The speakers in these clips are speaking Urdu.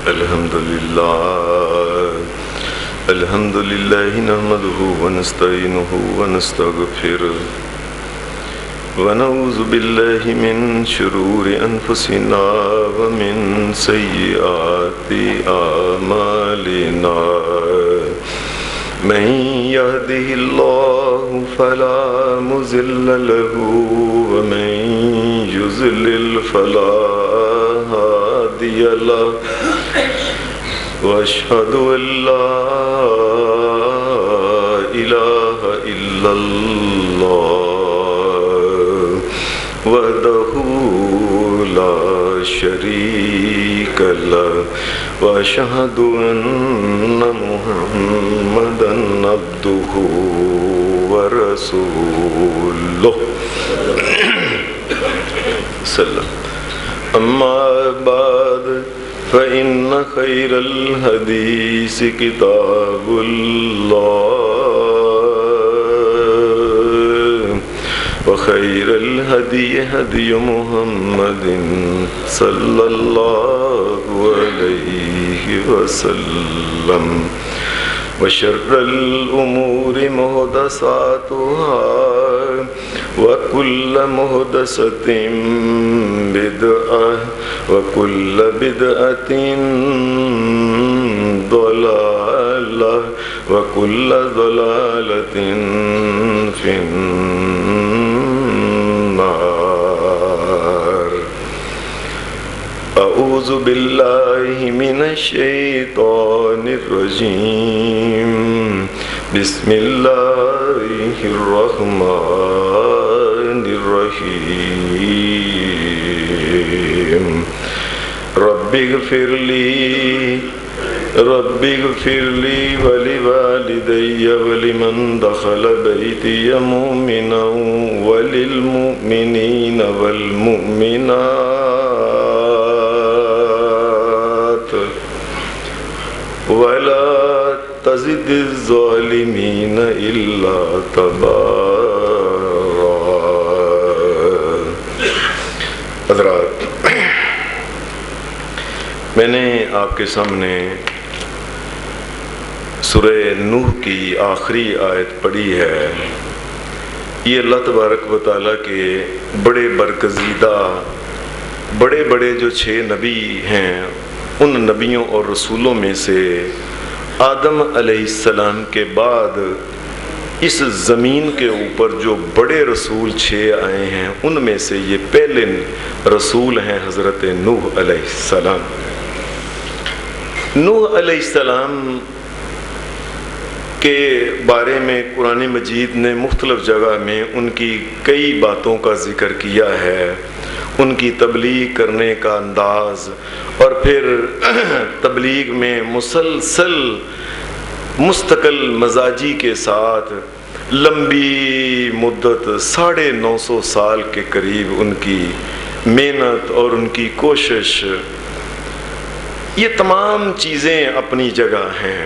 الحمد لله نحمده ونستعينه ونستغفره ونعوذ بالله من شرور أنفسنا ومن سيئات أعمالنا من يهده الله فلا مضل له ومن يضلل فلا هادي له وأشهد أن لا إله إلا الله وحده لا شريك له وأشهد أن محمدا عبده ورسوله سلام. أما بعد فإن خير الحديث كتاب الله وخير الهدي هدي محمد صلى الله عليه وسلم وشر الأمور محدثاتها وكل محدثة بدعة وكل بدعة ضلالة وكل ضلالة في النار. أعوذ بالله من الشيطان الرجيم. بسم الله الرحمن الرحيم. رب اغفر لي ولوالدي ولمن دخل بيتي مؤمنا وللمؤمنين والمؤمنات ولا تزد الظالمين إلا تبارا. حضرات، میں نے آپ کے سامنے سورہ نوح کی آخری آیت پڑھی ہے. یہ اللہ تبارک و تعالیٰ کے بڑے برگزیدہ بڑے جو 6 نبی ہیں، ان نبیوں اور رسولوں میں سے آدم علیہ السلام کے بعد اس زمین کے اوپر جو بڑے رسول 6 آئے ہیں، ان میں سے یہ پہلے رسول ہیں حضرت نوح علیہ السلام. نوح علیہ السلام کے بارے میں قرآن مجید نے مختلف جگہ میں ان کی کئی باتوں کا ذکر کیا ہے. ان کی تبلیغ کرنے کا انداز، اور پھر تبلیغ میں مسلسل مستقل مزاجی کے ساتھ لمبی مدت 950 سال کے قریب ان کی محنت اور ان کی کوشش، یہ تمام چیزیں اپنی جگہ ہیں.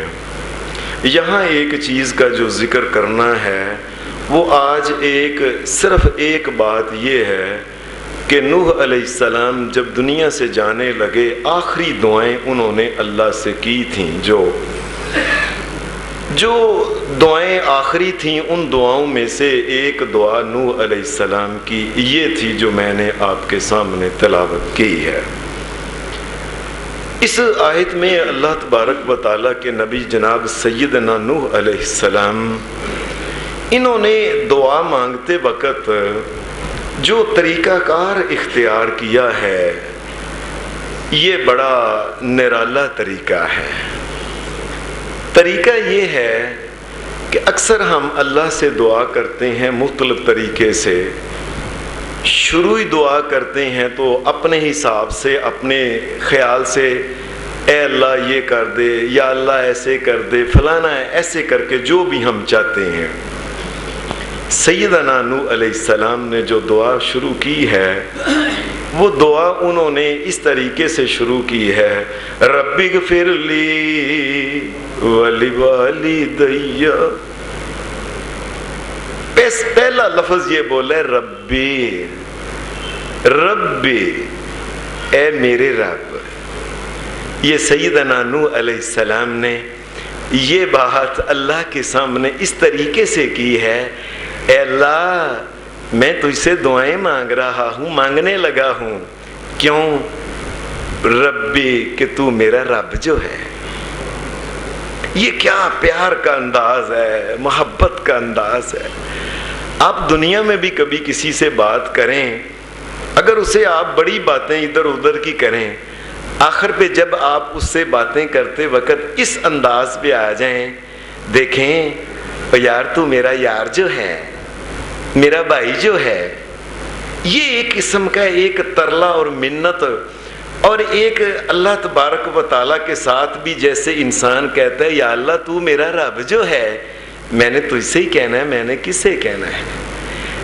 یہاں ایک چیز کا جو ذکر کرنا ہے وہ آج صرف ایک بات یہ ہے کہ نوح علیہ السلام جب دنیا سے جانے لگے، آخری دعائیں انہوں نے اللہ سے کی تھیں. جو دعائیں آخری تھیں، ان دعاؤں میں سے ایک دعا نوح علیہ السلام کی یہ تھی جو میں نے آپ کے سامنے تلاوت کی ہے. اس آیت میں اللہ تبارک و تعالیٰ کے نبی جناب سیدنا نوح علیہ السلام، انہوں نے دعا مانگتے وقت جو طریقہ کار اختیار کیا ہے، یہ بڑا نرالا طریقہ ہے. طریقہ یہ ہے کہ اکثر ہم اللہ سے دعا کرتے ہیں مختلف طریقے سے. شروعی دعا کرتے ہیں تو اپنے حساب سے، اپنے خیال سے، اے اللہ یہ کر دے، یا اللہ ایسے کر دے، فلانا ایسے کر کے جو بھی ہم چاہتے ہیں. سیدنا نوح علیہ السلام نے جو دعا شروع کی ہے، وہ دعا انہوں نے اس طریقے سے شروع کی ہے: رب اغفر لی ولیوالدی. پہلا لفظ یہ بولا ہے ربی، ربی، اے میرے رب. یہ سیدنا نوح علیہ السلام نے یہ بات اللہ کے سامنے اس طریقے سے کی ہے، اے اللہ میں تجھ سے دعائیں مانگ رہا ہوں، مانگنے لگا ہوں، کیوں؟ ربی، کہ تو میرا رب جو ہے۔ یہ کیا پیار کا انداز ہے، محبت کا انداز ہے۔ آپ دنیا میں بھی کبھی کسی سے بات کریں، اگر اسے آپ بڑی باتیں ادھر ادھر کی کریں، آخر پہ جب آپ اس سے باتیں کرتے وقت اس انداز پہ آ جائیں، دیکھیں یار تو میرا یار جو ہے، میرا بھائی جو ہے، یہ ایک قسم کا ایک ترلا اور منت، اور ایک اللہ تبارک و تعالیٰ کے ساتھ بھی جیسے انسان کہتا ہے یا اللہ تو میرا رب جو ہے، میں نے تجھ سے ہی کہنا ہے، میں نے کس سے کہنا ہے۔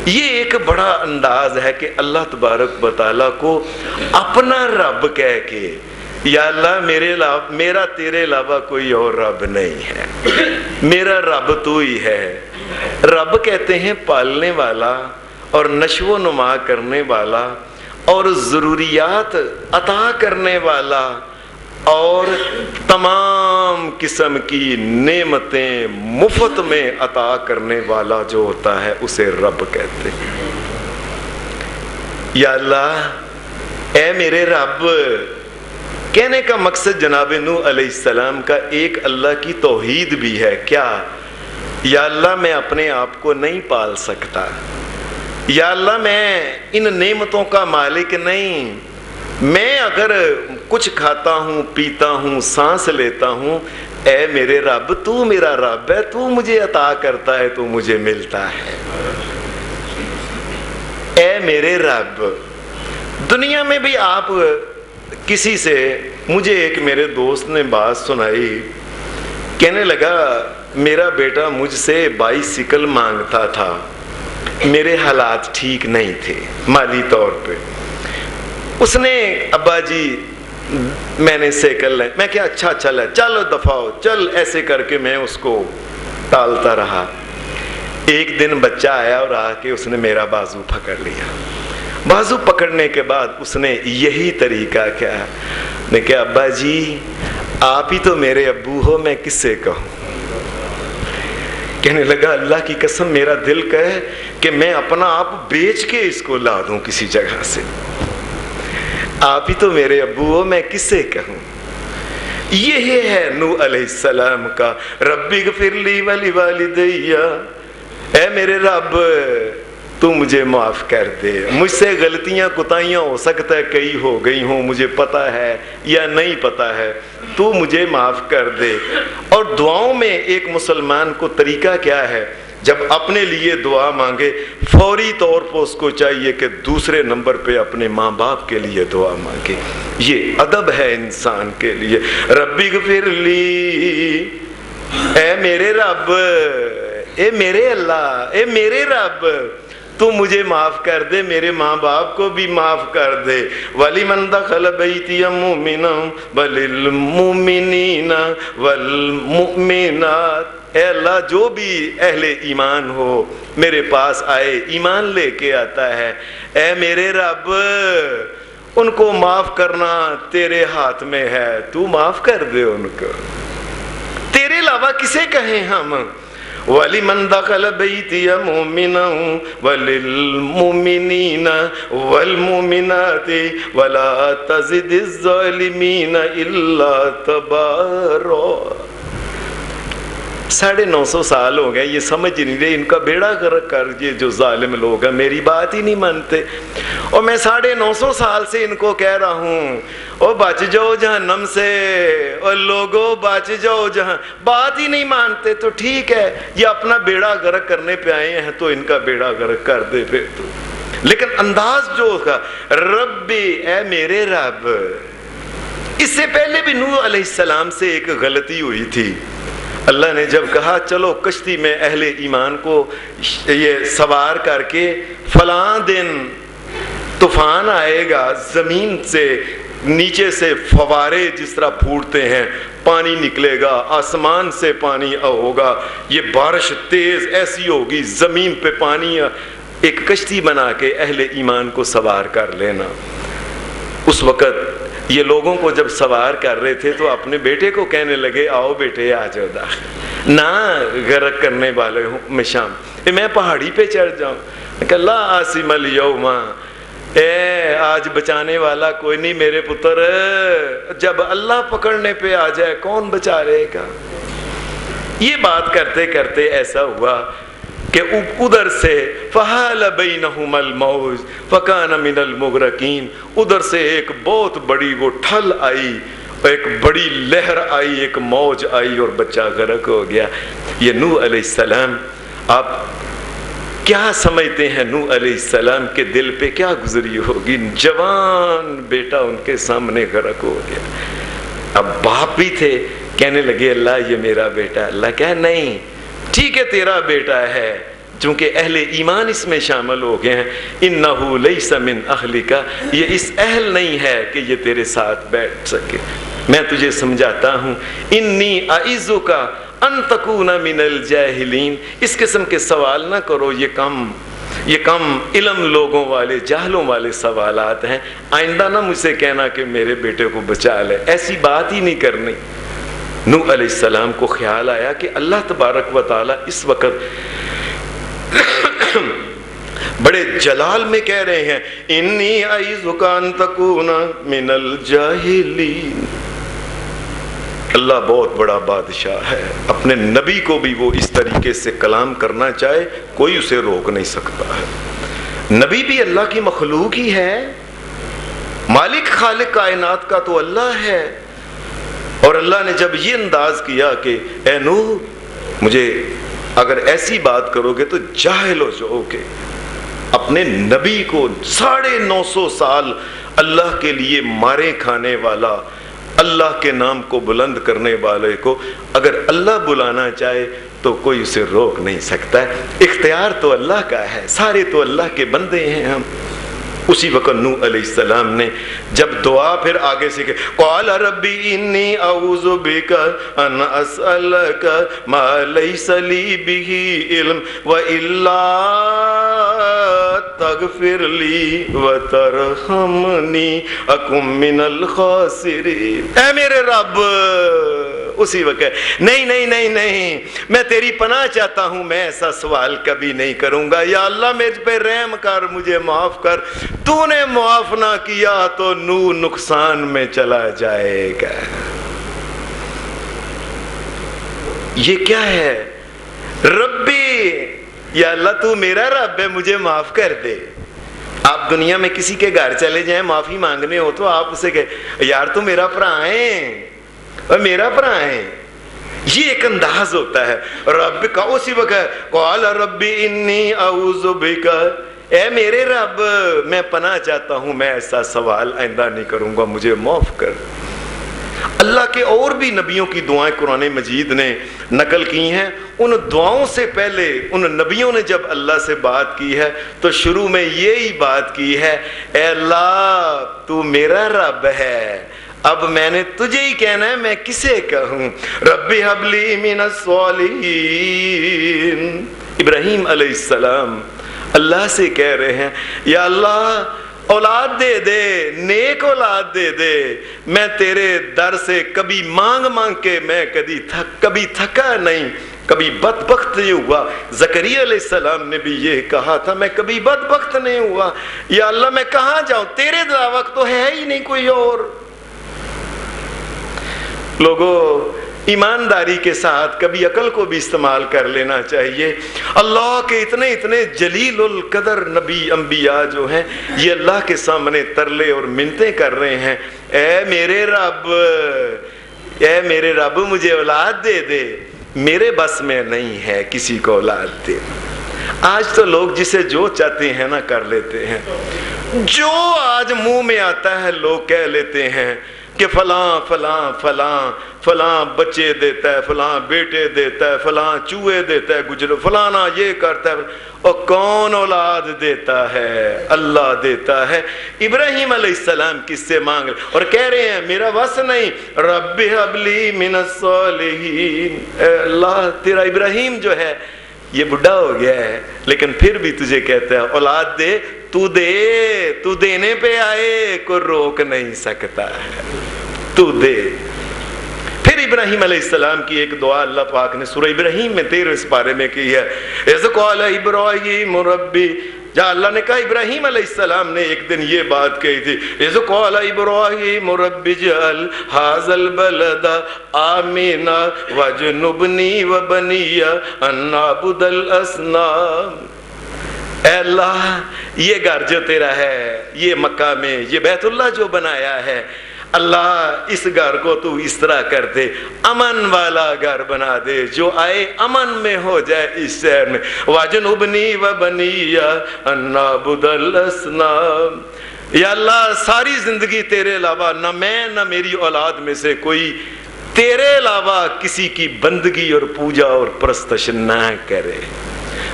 یہ ایک بڑا انداز ہے کہ اللہ تبارک و تعالیٰ کو اپنا رب کہہ کے، یا اللہ میرا تیرے علاوہ کوئی اور رب نہیں ہے، میرا رب تو ہی ہے۔ رب کہتے ہیں پالنے والا اور نشو و نما کرنے والا اور ضروریات عطا کرنے والا اور تمام قسم کی نعمتیں مفت میں عطا کرنے والا جو ہوتا ہے اسے رب کہتے ہیں۔ یا اللہ اے میرے رب، کہنے کا مقصد جناب نوح علیہ السلام کا ایک اللہ کی توحید بھی ہے۔ کیا؟ یا اللہ میں اپنے آپ کو نہیں پال سکتا، یا اللہ میں ان نعمتوں کا مالک نہیں، میں اگر کچھ کھاتا ہوں، پیتا ہوں، سانس لیتا ہوں، اے میرے رب تو میرا رب ہے، تو مجھے عطا کرتا ہے، تو مجھے ملتا ہے۔ اے میرے رب، دنیا میں بھی آپ کسی سے، مجھے ایک میرے دوست نے بات سنائی، کہنے لگا میرا بیٹا مجھ سے بائسیکل مانگتا تھا، میرے حالات ٹھیک نہیں تھے مالی طور پہ، اس نے ابا جی میں نے سائیکل لے، میں کیا اچھا چل ہے، چل دفاع چل، ایسے کر کے میں اس کو ٹالتا رہا۔ ایک دن بچہ آیا اور آ کے اس نے میرا بازو پکڑ لیا۔ بازو پکڑنے کے بعد اس نے یہی طریقہ کیا، میں کہا ابا جی آپ ہی تو میرے ابو ہو، میں کس سے کہوں؟ کہنے لگا اللہ کی قسم میرا دل کہے کہ میں اپنا آپ بیچ کے اس کو لا دوں کسی جگہ سے، آپ ہی تو میرے ابو ہو، میں کس سے کہوں؟ یہ ہے نوح علیہ السلام کا ربی اغفر لی ولوالدی، اے میرے رب تو مجھے معاف کر دے، مجھ سے غلطیاں کوتاہیاں ہو سکتا ہے کئی ہو گئی ہوں، مجھے پتہ ہے یا نہیں پتہ ہے، تو مجھے معاف کر دے۔ اور دعاؤں میں ایک مسلمان کو طریقہ کیا ہے، جب اپنے لیے دعا مانگے فوری طور پر اس کو چاہیے کہ دوسرے نمبر پہ اپنے ماں باپ کے لیے دعا مانگے۔ یہ ادب ہے انسان کے لیے۔ ربی اغفر لی، اے میرے رب، اے میرے اللہ، اے میرے رب تو مجھے معاف کر دے، میرے ماں باپ کو بھی معاف کر دے۔ وَلِمَنْ دَخَلَ بَيْتِيَ مُؤْمِنًا وَلِلْمُؤْمِنِينَ وَالْمُؤْمِنَاتِ، اے اللہ جو بھی اہل ایمان ہو میرے پاس آئے، ایمان لے کے آتا ہے، اے میرے رب ان کو معاف کرنا تیرے ہاتھ میں ہے، تو معاف کر دے ان کو، تیرے علاوہ کسے کہیں ہم۔ وَلِمَنْ دَخَلَ بَيْتِيَ مُؤْمِنًا وَلِلْمُؤْمِنِينَ وَالْمُؤْمِنَاتِ وَلَا تَزِدِ الظَّالِمِينَ إِلَّا تَبَارًا۔ 950 سال ہو گئے، یہ سمجھ نہیں رہے، ان کا بیڑا غرق کر، یہ جو ظالم لوگ ہیں میری بات ہی نہیں مانتے، اور میں 950 سال سے ان کو کہہ رہا ہوں او بچ جاؤ جہنم سے، اور لوگوں بچ جاؤ جہاں، بات ہی نہیں مانتے۔ تو ٹھیک ہے یہ اپنا بیڑا غرق کرنے پہ آئے ہیں تو ان کا بیڑا غرق کر دے پھر تو، لیکن انداز جو تھا ربی، اے میرے رب۔ اس سے پہلے بھی نوح علیہ السلام سے ایک غلطی ہوئی تھی، اللہ نے جب کہا چلو کشتی میں اہل ایمان کو یہ سوار کر کے فلاں دن طوفان آئے گا، زمین سے نیچے سے فوارے جس طرح پھوٹتے ہیں پانی نکلے گا، آسمان سے پانی ہوگا، یہ بارش تیز ایسی ہوگی زمین پہ پانی، ایک کشتی بنا کے اہل ایمان کو سوار کر لینا۔ اس وقت یہ لوگوں کو جب سوار کر رہے تھے تو اپنے بیٹے کو کہنے لگے آؤ بیٹے آ جاؤ داخل، نہ غرق کرنے والے ہوں میں شام میں پہاڑی پہ چڑھ جاؤں کہ اللہ عاصم الیوم، اے آج بچانے والا کوئی نہیں میرے پتر، جب اللہ پکڑنے پہ آ جائے کون بچا رہے گا۔ یہ بات کرتے کرتے ایسا ہوا کہ ادھر سے فحال بینہم الموج فکان من المغرقین، ادھر سے ایک بہت بڑی وہ ٹھل آئی، ایک بڑی لہر آئی، ایک موج آئی اور بچہ غرق ہو گیا۔ یہ نوح علیہ السلام، آپ کیا سمجھتے ہیں نوح علیہ السلام کے دل پہ کیا گزری ہوگی؟ جوان بیٹا ان کے سامنے غرق ہو گیا۔ اب باپ بھی تھے، کہنے لگے اللہ یہ میرا بیٹا۔ اللہ کہا نہیں ٹھیک ہے تیرا بیٹا ہے، چونکہ اہل ایمان اس میں شامل ہو گئے ہیں، انہو لیس من اہلک، یہ اس اہل نہیں ہے کہ یہ تیرے ساتھ بیٹھ سکے۔ میں تجھے سمجھاتا ہوں، انی اعظک ان تکون من الجاہلین، اس قسم کے سوال نہ کرو، یہ کم علم لوگوں والے جاہلوں والے سوالات ہیں، آئندہ نہ مجھ سے کہنا کہ میرے بیٹے کو بچا لے، ایسی بات ہی نہیں کرنی۔ نوح علیہ السلام کو خیال آیا کہ اللہ تبارک و تعالی اس وقت بڑے جلال میں کہہ رہے ہیں انی اعظک ان تکون من الجاہلین۔ اللہ بہت بڑا بادشاہ ہے، اپنے نبی کو بھی وہ اس طریقے سے کلام کرنا چاہے کوئی اسے روک نہیں سکتا ہے۔ نبی بھی اللہ کی مخلوق ہی ہے، مالک خالق کائنات کا تو اللہ ہے، اور اللہ نے جب یہ انداز کیا کہ اے نوح مجھے اگر ایسی بات کرو گے تو جاہل ہو جاؤ گے، اپنے نبی کو 950 سال اللہ کے لیے مارے کھانے والا، اللہ کے نام کو بلند کرنے والے کو اگر اللہ بلانا چاہے تو کوئی اسے روک نہیں سکتا ہے۔ اختیار تو اللہ کا ہے، سارے تو اللہ کے بندے ہیں ہم۔ اسی وقت نوح علیہ السلام نے جب دعا پھر آگے سے کہ قال ربی انی اعوذ بک ان اسألک ما لیس لی بہ علم والا تغفر لی وترحمنی اکن من الخاسرین، اے میرے رب، اسی وقت نہیں میں تیری پناہ چاہتا ہوں، میں ایسا سوال کبھی نہیں کروں گا، یا اللہ مجھ پہ رحم کر، مجھے معاف کر، تو نے معاف نہ کیا تو نوح نقصان میں چلا جائے گا۔ یہ کیا ہے؟ ربی، یا اللہ تو میرا رب ہے، مجھے معاف کر دے۔ آپ دنیا میں کسی کے گھر چلے جائیں معافی مانگنے ہو تو آپ اسے کہیں یار تو میرا بھرا ہے اور میرا بھرا ہے، یہ ایک انداز ہوتا ہے رب کا۔ اسی وقت قال ربی انی اعوذ بک، اے میرے رب میں پناہ چاہتا ہوں، میں ایسا سوال آئندہ نہیں کروں گا، مجھے معاف کر۔ اللہ کے اور بھی نبیوں کی دعائیں قرآن مجید نے نقل کی ہیں، ان دعاؤں سے پہلے ان نبیوں نے جب اللہ سے بات کی ہے تو شروع میں یہی بات کی ہے، اے اللہ تو میرا رب ہے، اب میں نے تجھے ہی کہنا ہے، میں کسے کہوں؟ ربی حب لی من الصالحین۔ ابراہیم علیہ السلام اللہ سے کہہ رہے ہیں یا اللہ اولاد دے دے، نیک اولاد دے دے، میں تیرے در سے کبھی مانگ کے میں کبھی تھکا نہیں، کبھی بدبخت نہیں ہوا۔ زکریا علیہ السلام نے بھی یہ کہا تھا میں کبھی بدبخت نہیں ہوا، یا اللہ میں کہاں جاؤں، تیرے علاوہ تو ہے ہی نہیں کوئی اور۔ لوگوں ایمانداری کے ساتھ کبھی عقل کو بھی استعمال کر لینا چاہیے۔ اللہ کے اتنے جلیل القدر نبی انبیاء جو ہیں یہ اللہ کے سامنے ترلے اور منتیں کر رہے ہیں، اے میرے رب مجھے اولاد دے دے، میرے بس میں نہیں ہے کسی کو اولاد دے۔ آج تو لوگ جسے جو چاہتے ہیں نا کر لیتے ہیں، جو آج منہ میں آتا ہے لوگ کہہ لیتے ہیں کہ فلاں فلاں فلاں فلاں بچے دیتا ہے، فلاں بیٹے دیتا ہے، فلاں چوہے دیتا ہے، گجر فلانا یہ کرتا ہے، اور کون اولاد دیتا ہے؟ اللہ دیتا ہے۔ ابراہیم علیہ السلام کس سے مانگ رہے اور کہہ رہے ہیں میرا بس نہیں، رب حب لی من الصالحین، اے اللہ تیرا ابراہیم جو ہے یہ بڑھا ہو گیا ہے لیکن پھر بھی تجھے کہتا ہے اولاد دے، تو دینے پہ آئے کوئی روک نہیں سکتا ہے، تو دے۔ پھر ابراہیم علیہ السلام کی ایک دعا اللہ پاک نے سورہ ابراہیم میں 13 پارے میں کی ہے، اذ قال ابراہیم ربی، جہاں اللہ نے کہا ابراہیم علیہ السلام نے ایک دن یہ بات کہی تھی، اذ قال ابراہیم رب اجعل ھذا البلد آمنا واجنبنی وبنی ان نعبد الاصنام۔ اے اللہ یہ گھر جو تیرا ہے، یہ مکہ میں یہ بیت اللہ جو بنایا ہے، اللہ اس گھر کو تو اس طرح کر دے، امن والا گھر بنا دے، جو آئے امن میں ہو جائے اس شہر میں۔ وَاجْنُبْنِي وَبَنِيَّ أَن نَّعْبُدَ الْأَصْنَامَ، یا اللہ ساری زندگی تیرے علاوہ نہ میں نہ میری اولاد میں سے کوئی تیرے علاوہ کسی کی بندگی اور پوجا اور پرستش نہ کرے،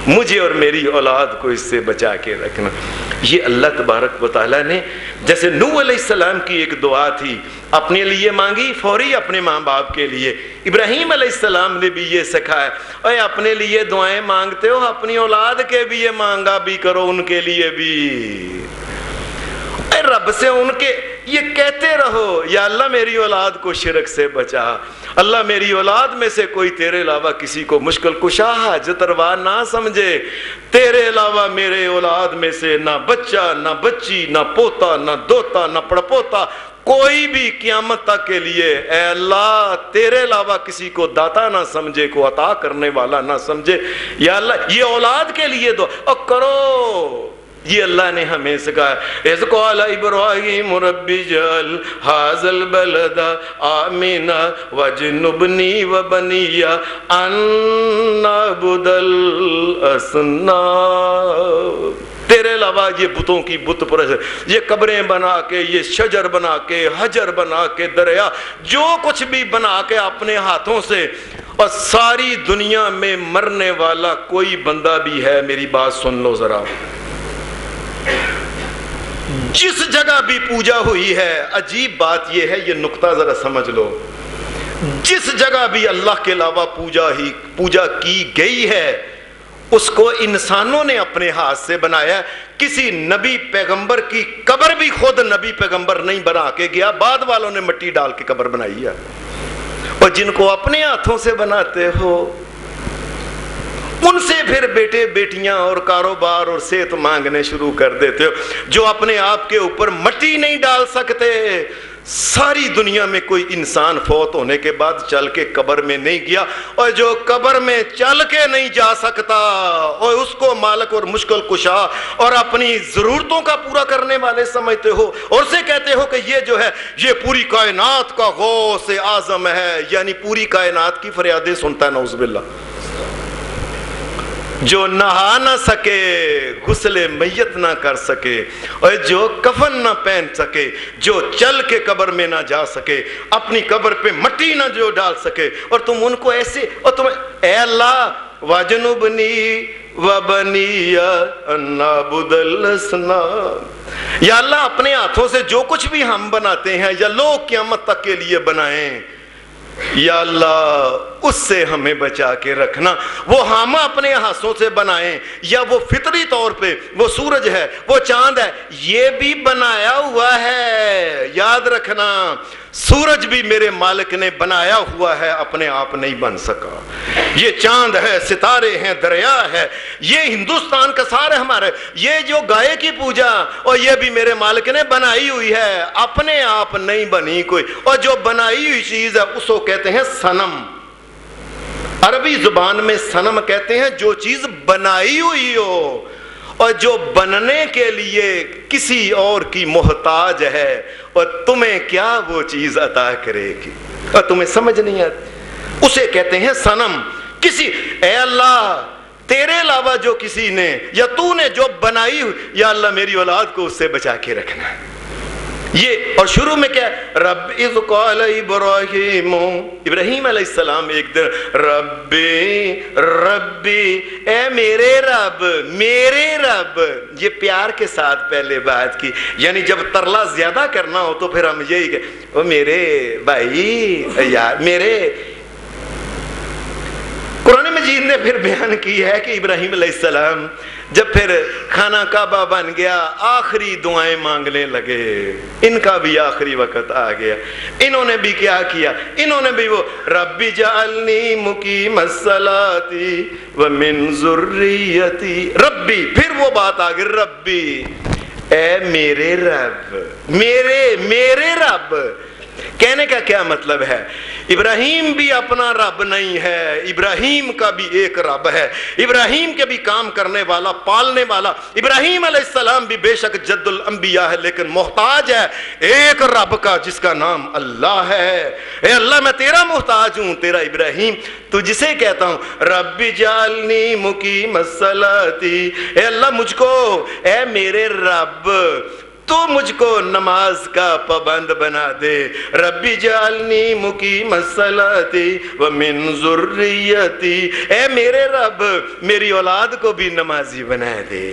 مجھے اور میری اولاد کو اس سے بچا کے رکھنا۔ یہ اللہ تبارک و تعالیٰ نے جیسے نوح علیہ السلام کی ایک دعا تھی اپنے لیے مانگی فوری اپنے ماں باپ کے لیے، ابراہیم علیہ السلام نے بھی یہ سکھایا، اے اپنے لیے دعائیں مانگتے ہو اپنی اولاد کے بھی یہ مانگا بھی کرو، ان کے لیے بھی اے رب سے ان کے یہ کہتے رہو، یا اللہ میری اولاد کو شرک سے بچا، اللہ میری اولاد میں سے کوئی تیرے علاوہ کسی کو مشکل کشا حاجت روا نہ سمجھے، تیرے علاوہ میرے اولاد میں سے نہ بچہ نہ بچی نہ پوتا نہ دوتا نہ پڑپوتا کوئی بھی قیامت تک کے لیے اے اللہ تیرے علاوہ کسی کو داتا نہ سمجھے، کو عطا کرنے والا نہ سمجھے، یا اللہ یہ اولاد کے لیے دو اور کرو۔ یہ اللہ نے ہمیں سکھایا، اذ قال ابراہیم رب اجعل ھذا البلد آمنا واجنبنی وبنی ان نعبد الاصنام۔ تیرے علاوہ یہ بتوں کی بت پرست، یہ قبریں بنا کے، یہ شجر بنا کے، حجر بنا کے، دریا جو کچھ بھی بنا کے اپنے ہاتھوں سے، اور ساری دنیا میں مرنے والا کوئی بندہ بھی ہے، میری بات سن لو ذرا، جس جگہ بھی پوجا ہوئی ہے، عجیب بات یہ ہے، یہ نقطہ ذرا سمجھ لو، جس جگہ بھی اللہ کے علاوہ پوجا کی گئی ہے اس کو انسانوں نے اپنے ہاتھ سے بنایا۔ کسی نبی پیغمبر کی قبر بھی خود نبی پیغمبر نہیں بنا کے گیا، بعد والوں نے مٹی ڈال کے قبر بنائی ہے، اور جن کو اپنے ہاتھوں سے بناتے ہو ان سے پھر بیٹے بیٹیاں اور کاروبار اور صحت مانگنے شروع کر دیتے ہو، جو اپنے آپ کے اوپر مٹی نہیں ڈال سکتے۔ ساری دنیا میں کوئی انسان فوت ہونے کے بعد چل کے قبر میں نہیں گیا، اور جو قبر میں چل کے نہیں جا سکتا اور اس کو مالک اور مشکل کشا اور اپنی ضرورتوں کا پورا کرنے والے سمجھتے ہو، اور سے کہتے ہو کہ یہ جو ہے یہ پوری کائنات کا غوث اعظم ہے، یعنی پوری کائنات کی فریادیں سنتا ہے، نعوذ باللہ، جو نہا نہ سکے، غسل میت نہ کر سکے، اور جو کفن نہ پہن سکے، جو چل کے قبر میں نہ جا سکے، اپنی قبر پہ مٹی نہ جو ڈال سکے، اور تم ان کو ایسے، اور تم اے اللہ واجنبنی وبنی ان نعبد الاصنام، یا اللہ اپنے ہاتھوں سے جو کچھ بھی ہم بناتے ہیں یا لوگ قیامت تک کے لیے بنائیں، یا اللہ اس سے ہمیں بچا کے رکھنا، وہ ہم اپنے ہاتھوں سے بنائیں یا وہ فطری طور پہ وہ سورج ہے، وہ چاند ہے، یہ بھی بنایا ہوا ہے، یاد رکھنا سورج بھی میرے مالک نے بنایا ہوا ہے، اپنے آپ نہیں بن سکا، یہ چاند ہے، ستارے ہیں، دریا ہے، یہ ہندوستان کا سارا ہمارے، یہ جو گائے کی پوجا اور یہ بھی میرے مالک نے بنائی ہوئی ہے، اپنے آپ نہیں بنی کوئی، اور جو بنائی ہوئی چیز ہے اس کو کہتے ہیں صنم، عربی زبان میں صنم کہتے ہیں جو چیز بنائی ہوئی ہو اور جو بننے کے لیے کسی اور کی محتاج ہے، اور تمہیں کیا وہ چیز عطا کرے گی اور تمہیں سمجھ نہیں آتی، اسے کہتے ہیں صنم۔ کسی اے اللہ تیرے علاوہ جو کسی نے یا تو نے جو بنائی، یا اللہ میری اولاد کو اس سے بچا کے رکھنا۔ یہ اور شروع میں کیا، رب اذ قال ابراہیم، ابراہیم علیہ السلام ایک دن ربی اے میرے رب، میرے رب، یہ پیار کے ساتھ پہلے بات کی، یعنی جب ترلا زیادہ کرنا ہو تو پھر ہم یہی کہ او میرے بھائی، یار میرے۔ قرآن میں مجید نے پھر بیان کی ہے کہ ابراہیم علیہ السلام جب پھر خانہ کعبہ بن گیا آخری دعائیں مانگنے لگے، ان کا بھی آخری وقت آ گیا، انہوں نے بھی کیا کیا، انہوں نے بھی وہ رب جعلنی مقیم الصلاۃ ومن ذریتی، ربی، پھر وہ بات آ گئی ربی، اے میرے رب، میرے رب۔ کہنے کا کیا مطلب ہے؟ ابراہیم بھی اپنا رب نہیں ہے، ابراہیم کا بھی ایک رب ہے، ابراہیم کے بھی کام کرنے والا، پالنے والا۔ ابراہیم علیہ السلام بھی بے شک جد الانبیاء ہے، لیکن محتاج ہے ایک رب کا جس کا نام اللہ ہے۔ اے اللہ میں تیرا محتاج ہوں، تیرا ابراہیم تو جسے کہتا ہوں رب جعلنی مقیم الصلاۃ، اے اللہ مجھ کو، اے میرے رب تو مجھ کو نماز کا پابند بنا دے، ربی جعلنی مقیم الصلاۃ ومن ذریتی، اے میرے رب میری اولاد کو بھی نمازی بنا دے۔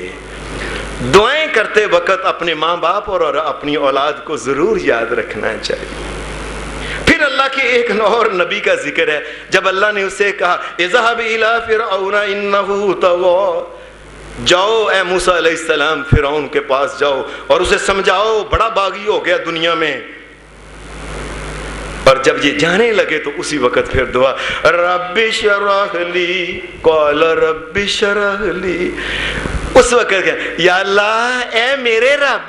دعائیں کرتے وقت اپنے ماں باپ اور اپنی اولاد کو ضرور یاد رکھنا چاہیے۔ پھر اللہ کے ایک اور نبی کا ذکر ہے، جب اللہ نے اسے کہا اذهب الى فرعون انه طغى، جاؤ اے موسیٰ علیہ السلام فرعون کے پاس جاؤ اور اسے سمجھاؤ بڑا باغی ہو گیا دنیا میں۔ اور جب یہ جانے لگے تو اسی وقت پھر دعا رب اشرح لی، قال رب اشرح لی، اس وقت کہ یا اللہ اے میرے رب،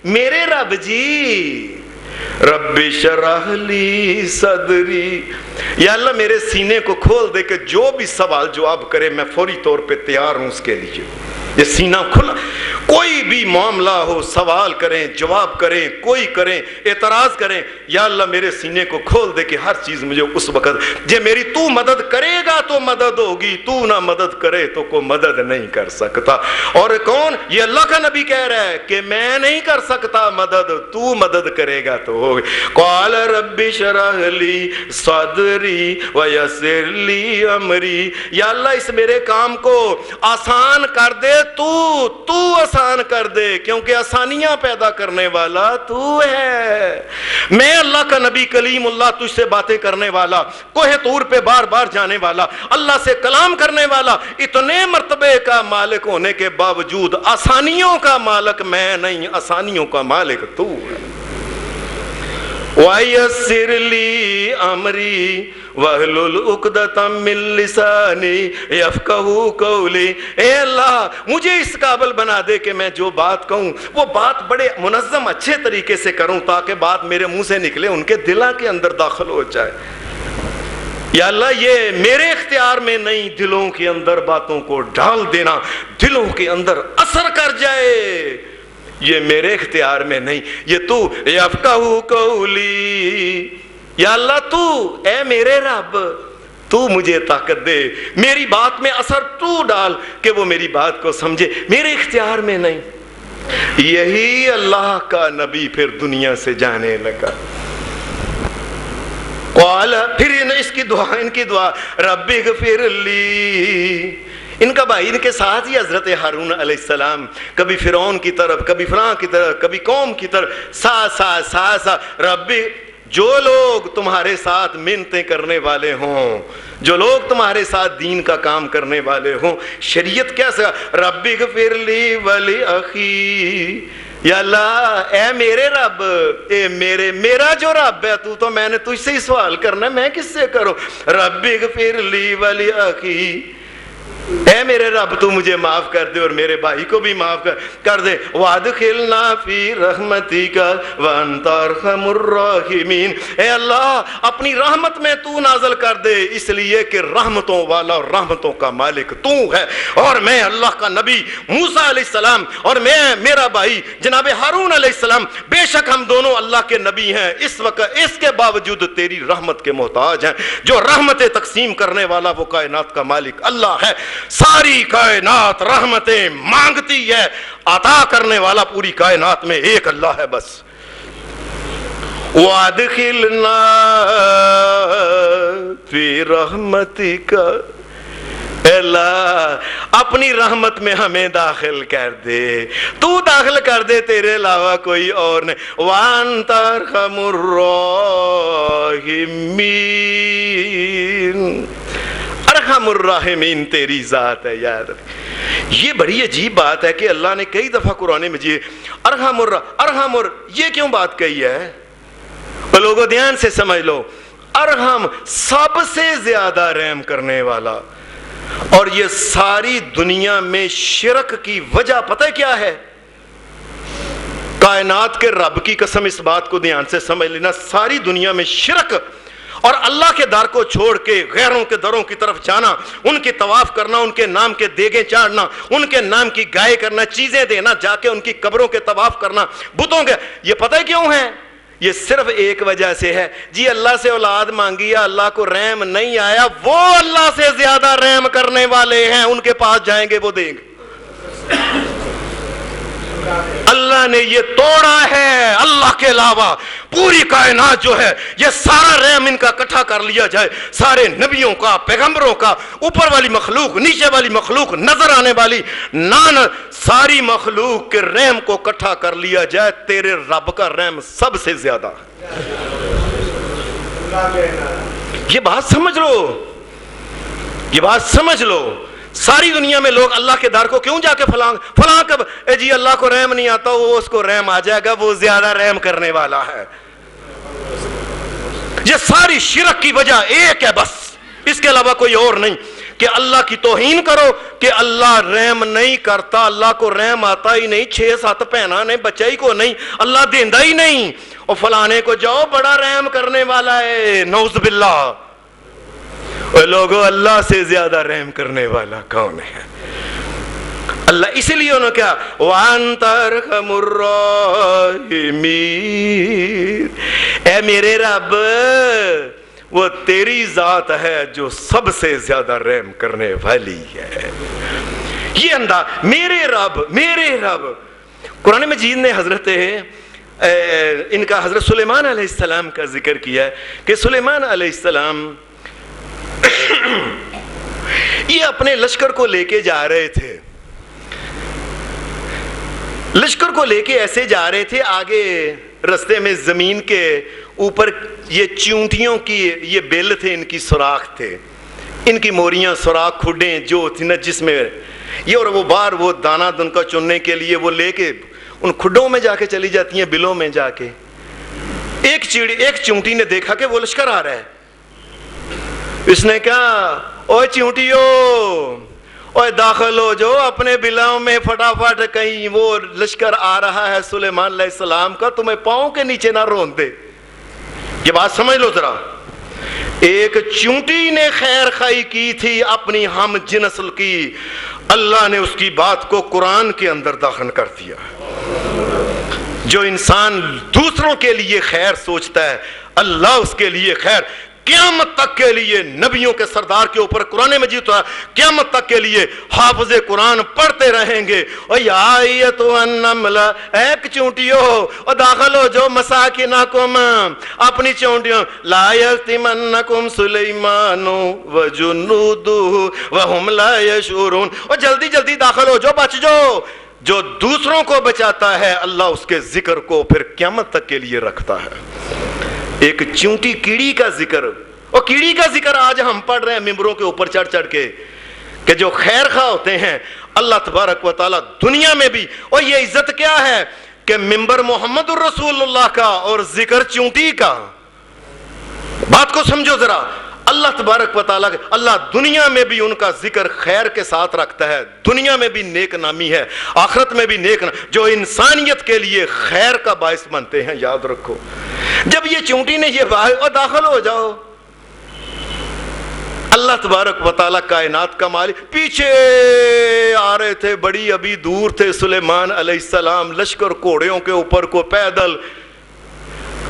میرے رب جی، رب اشرح لی صدری، یا اللہ میرے سینے کو کھول دے کہ جو بھی سوال جواب کرے میں فوری طور پہ تیار ہوں اس کے لیے۔ یہ سینہ کھلا، کوئی بھی معاملہ ہو سوال کریں، جواب کریں، کوئی کریں، اعتراض کریں، یا اللہ میرے سینے کو کھول دے کہ ہر چیز مجھے اس وقت جے میری تو مدد کرے گا تو مدد ہوگی، تو نہ مدد کرے تو کوئی مدد نہیں کر سکتا۔ اور کون؟ یہ اللہ کا نبی کہہ رہا ہے کہ میں نہیں کر سکتا مدد، تو مدد کرے گا تو ہوگی۔ قال رب اشرح لی صدری ویسر لی امری، یا اللہ اس میرے کام کو آسان کر دے، تو آسان کر دے، کیونکہ آسانیاں پیدا کرنے والا تو ہے۔ میں اللہ کا نبی کلیم اللہ تجھ سے باتیں کرنے والا، کوہ طور پہ بار بار جانے والا، اللہ سے کلام کرنے والا، اتنے مرتبے کا مالک ہونے کے باوجود آسانیوں کا مالک میں نہیں، آسانیوں کا مالک تو ہے۔ وَيَسِّرْ لِي أَمْرِي وَاحْلُلْ عُقْدَةً مِّن لِّسَانِي يَفْقَهُوا قَوْلِي، اے اللہ مجھے اس قابل بنا دے کہ میں جو بات کہوں وہ بات بڑے منظم اچھے طریقے سے کروں، تاکہ بات میرے منہ سے نکلے ان کے دلوں کے اندر داخل ہو جائے۔ یا اللہ یہ میرے اختیار میں نہیں، دلوں کے اندر باتوں کو ڈال دینا، دلوں کے اندر اثر کر جائے، یہ میرے اختیار میں نہیں، یہ تو یفقہوا قولی، یا اللہ تو اے میرے رب تو مجھے طاقت دے، میری بات میں اثر تو ڈال کہ وہ میری بات کو سمجھے، میرے اختیار میں نہیں۔ یہی اللہ کا نبی پھر دنیا سے جانے لگا۔ قال، پھر اس کی دعا، ان کی دعا رب اغفر لی، ان کا بھائی ان کے ساتھ ہی حضرت ہارون علیہ السلام کبھی فرعون کی طرف، کبھی فلاں کی طرف، کبھی قوم کی طرف، ساتھ ربی، جو لوگ تمہارے ساتھ منتیں کرنے والے ہوں، جو لوگ تمہارے ساتھ دین کا کام کرنے والے ہوں، شریعت کیسا رب اغفر لی ولی اخی، یا اللہ اے میرے رب، اے میرا جو رب ہے تو میں نے تجھ سے ہی سوال کرنا ہے، میں کس سے کروں؟ رب اغفر لی ولی اخی، اے میرے رب تو مجھے معاف کر دے اور میرے بھائی کو بھی معاف کر دے۔ وادخلنا فی رحمتک وانت ارحم الراحمین، اے اللہ اپنی رحمت میں تو نازل کر دے، اس لیے کہ رحمتوں والا اور رحمتوں کا مالک تو ہے، اور میں اللہ کا نبی موسیٰ علیہ السلام اور میں میرا بھائی جناب ہارون علیہ السلام، بے شک ہم دونوں اللہ کے نبی ہیں، اس وقت اس کے باوجود تیری رحمت کے محتاج ہیں۔ جو رحمتیں تقسیم کرنے والا وہ کائنات کا مالک اللہ ہے، ساری کائنات رحمتیں مانگتی ہے، عطا کرنے والا پوری کائنات میں ایک اللہ ہے بس۔ وَأَدْخِلْنَا فِي رَحْمَتِكَ، اے اللہ اپنی رحمت میں ہمیں داخل کر دے، تو داخل کر دے، تیرے علاوہ کوئی اور نہیں۔ وَأَنْتَ أَرْحَمُ الرَّاحِمِينَ، ارحم الراحمین تیری ذات ہے یاد رکھ. یہ بڑی عجیب بات ہے کہ اللہ نے کئی دفعہ قرآن مجید ارحم یہ کیوں بات کہی ہے؟ لوگوں دھیان سے سمجھ لو. ارحم سب سے زیادہ رحم کرنے والا. اور یہ ساری دنیا میں شرک کی وجہ پتہ کیا ہے؟ کائنات کے رب کی قسم اس بات کو دھیان سے سمجھ لینا، ساری دنیا میں شرک اور اللہ کے در کو چھوڑ کے غیروں کے دروں کی طرف جانا، ان کے طواف کرنا، ان کے نام کے دیگیں چاڑنا، ان کے نام کی گائے کرنا، چیزیں دینا، جا کے ان کی قبروں کے طواف کرنا، بتوں کے. یہ پتہ کیوں ہے؟ یہ صرف ایک وجہ سے ہے. جی اللہ سے اولاد مانگی ہے، اللہ کو رحم نہیں آیا. وہ اللہ سے زیادہ رحم کرنے والے ہیں، ان کے پاس جائیں گے وہ دیں گے. اللہ نے یہ توڑا ہے. اللہ کے علاوہ پوری کائنات جو ہے یہ سارا رحم ان کا اکٹھا کر لیا جائے، سارے نبیوں کا، پیغمبروں کا، اوپر والی مخلوق، نیچے والی مخلوق، نظر آنے والی ساری مخلوق کے رحم کو اکٹھا کر لیا جائے، تیرے رب کا رحم سب سے زیادہ. یہ بات سمجھ لو، یہ بات سمجھ لو. ساری دنیا میں لوگ اللہ کے در کو کیوں جا کے فلاں کب جی اللہ کو رحم نہیں آتا، وہ اس کو رحم آ جائے گا، وہ زیادہ رحم کرنے والا ہے. یہ ساری شرک کی وجہ ایک ہے بس، اس کے علاوہ کوئی اور نہیں، کہ اللہ کی توہین کرو کہ اللہ رحم نہیں کرتا، اللہ کو رحم آتا ہی نہیں، 6-7 پہنا نہیں، بچہ ہی کو نہیں، اللہ دیندہ ہی نہیں، اور فلانے کو جاؤ بڑا رحم کرنے والا ہے. نعوذ باللہ. اے لوگوں، اللہ سے زیادہ رحم کرنے والا کون ہے؟ اللہ. اسی لیے انہوں نے کہا وَأَنْتَ أَرْحَمُ الرَّاحِمِينَ، اے میرے رب وہ تیری ذات ہے جو سب سے زیادہ رحم کرنے والی ہے. یہ انداز میرے رب. قرآن مجید نے حضرت ان کا حضرت سلیمان علیہ السلام کا ذکر کیا ہے کہ سلیمان علیہ السلام یہ اپنے لشکر کو لے کے جا رہے تھے. لشکر کو لے کے ایسے جا رہے تھے، آگے رستے میں زمین کے اوپر یہ چونٹیوں کی یہ بیل تھے، ان کی سوراخ تھے، ان کی موریاں، سوراخ، کھڈیں جو تھی نا جس میں یہ، اور وہ بار وہ دانا دن کا چننے کے لیے وہ لے کے ان کھڈوں میں جا کے چلی جاتی ہیں، بلوں میں جا کے. ایک چونٹی نے دیکھا کہ وہ لشکر آ رہا ہے. اس نے کہا اوے چونٹیو، اوے داخل ہو جو اپنے بلاؤں میں فٹافٹ، کہیں وہ لشکر آ رہا ہے سلیمان علیہ السلام کا، تمہیں پاؤں کے نیچے نہ رون دے. یہ بات سمجھ لو ذرا. ایک چونٹی نے خیر خائی کی تھی اپنی ہم جنس کی، اللہ نے اس کی بات کو قرآن کے اندر داخل کر دیا. جو انسان دوسروں کے لیے خیر سوچتا ہے، اللہ اس کے لیے خیر قیامت تک کے لیے. نبیوں کے سردار کے اوپر قرآن مجید ہے، قیامت تک کے لیے حافظ قرآن پڑھتے رہیں گے. اور یا ایتھا النمل، ایک چونٹیوں اور داخل ہو جو مساکنکم، اپنی چونٹیوں، لا یفتننکم سلیمان وجنودہ وہم لا یشعرون، اور جلدی جلدی داخل ہو جو، بچ جو. جو دوسروں کو بچاتا ہے اللہ اس کے ذکر کو پھر قیامت تک کے لیے رکھتا ہے. ایک چونٹی کیڑی کا ذکر، اور کیڑی کا ذکر آج ہم پڑھ رہے ہیں ممبروں کے اوپر چڑھ چڑھ کے، کہ جو خیر خواہ ہوتے ہیں اللہ تبارک و تعالیٰ دنیا میں بھی. اور یہ عزت کیا ہے کہ ممبر محمد الرسول اللہ کا اور ذکر چونٹی کا. بات کو سمجھو ذرا. اللہ تبارک و تعالیٰ، اللہ دنیا میں بھی ان کا ذکر خیر کے ساتھ رکھتا ہے، دنیا میں بھی نیک نامی ہے، آخرت میں بھی نیک نامی، جو انسانیت کے لیے خیر کا باعث بنتے ہیں. یاد رکھو. جب یہ چونٹی نے یہ بات، اور داخل ہو جاؤ، اللہ تبارک و تعالیٰ کائنات کا مالک پیچھے آ رہے تھے، بڑی ابھی دور تھے سلیمان علیہ السلام، لشکر گھوڑیوں کے اوپر کو پیدل.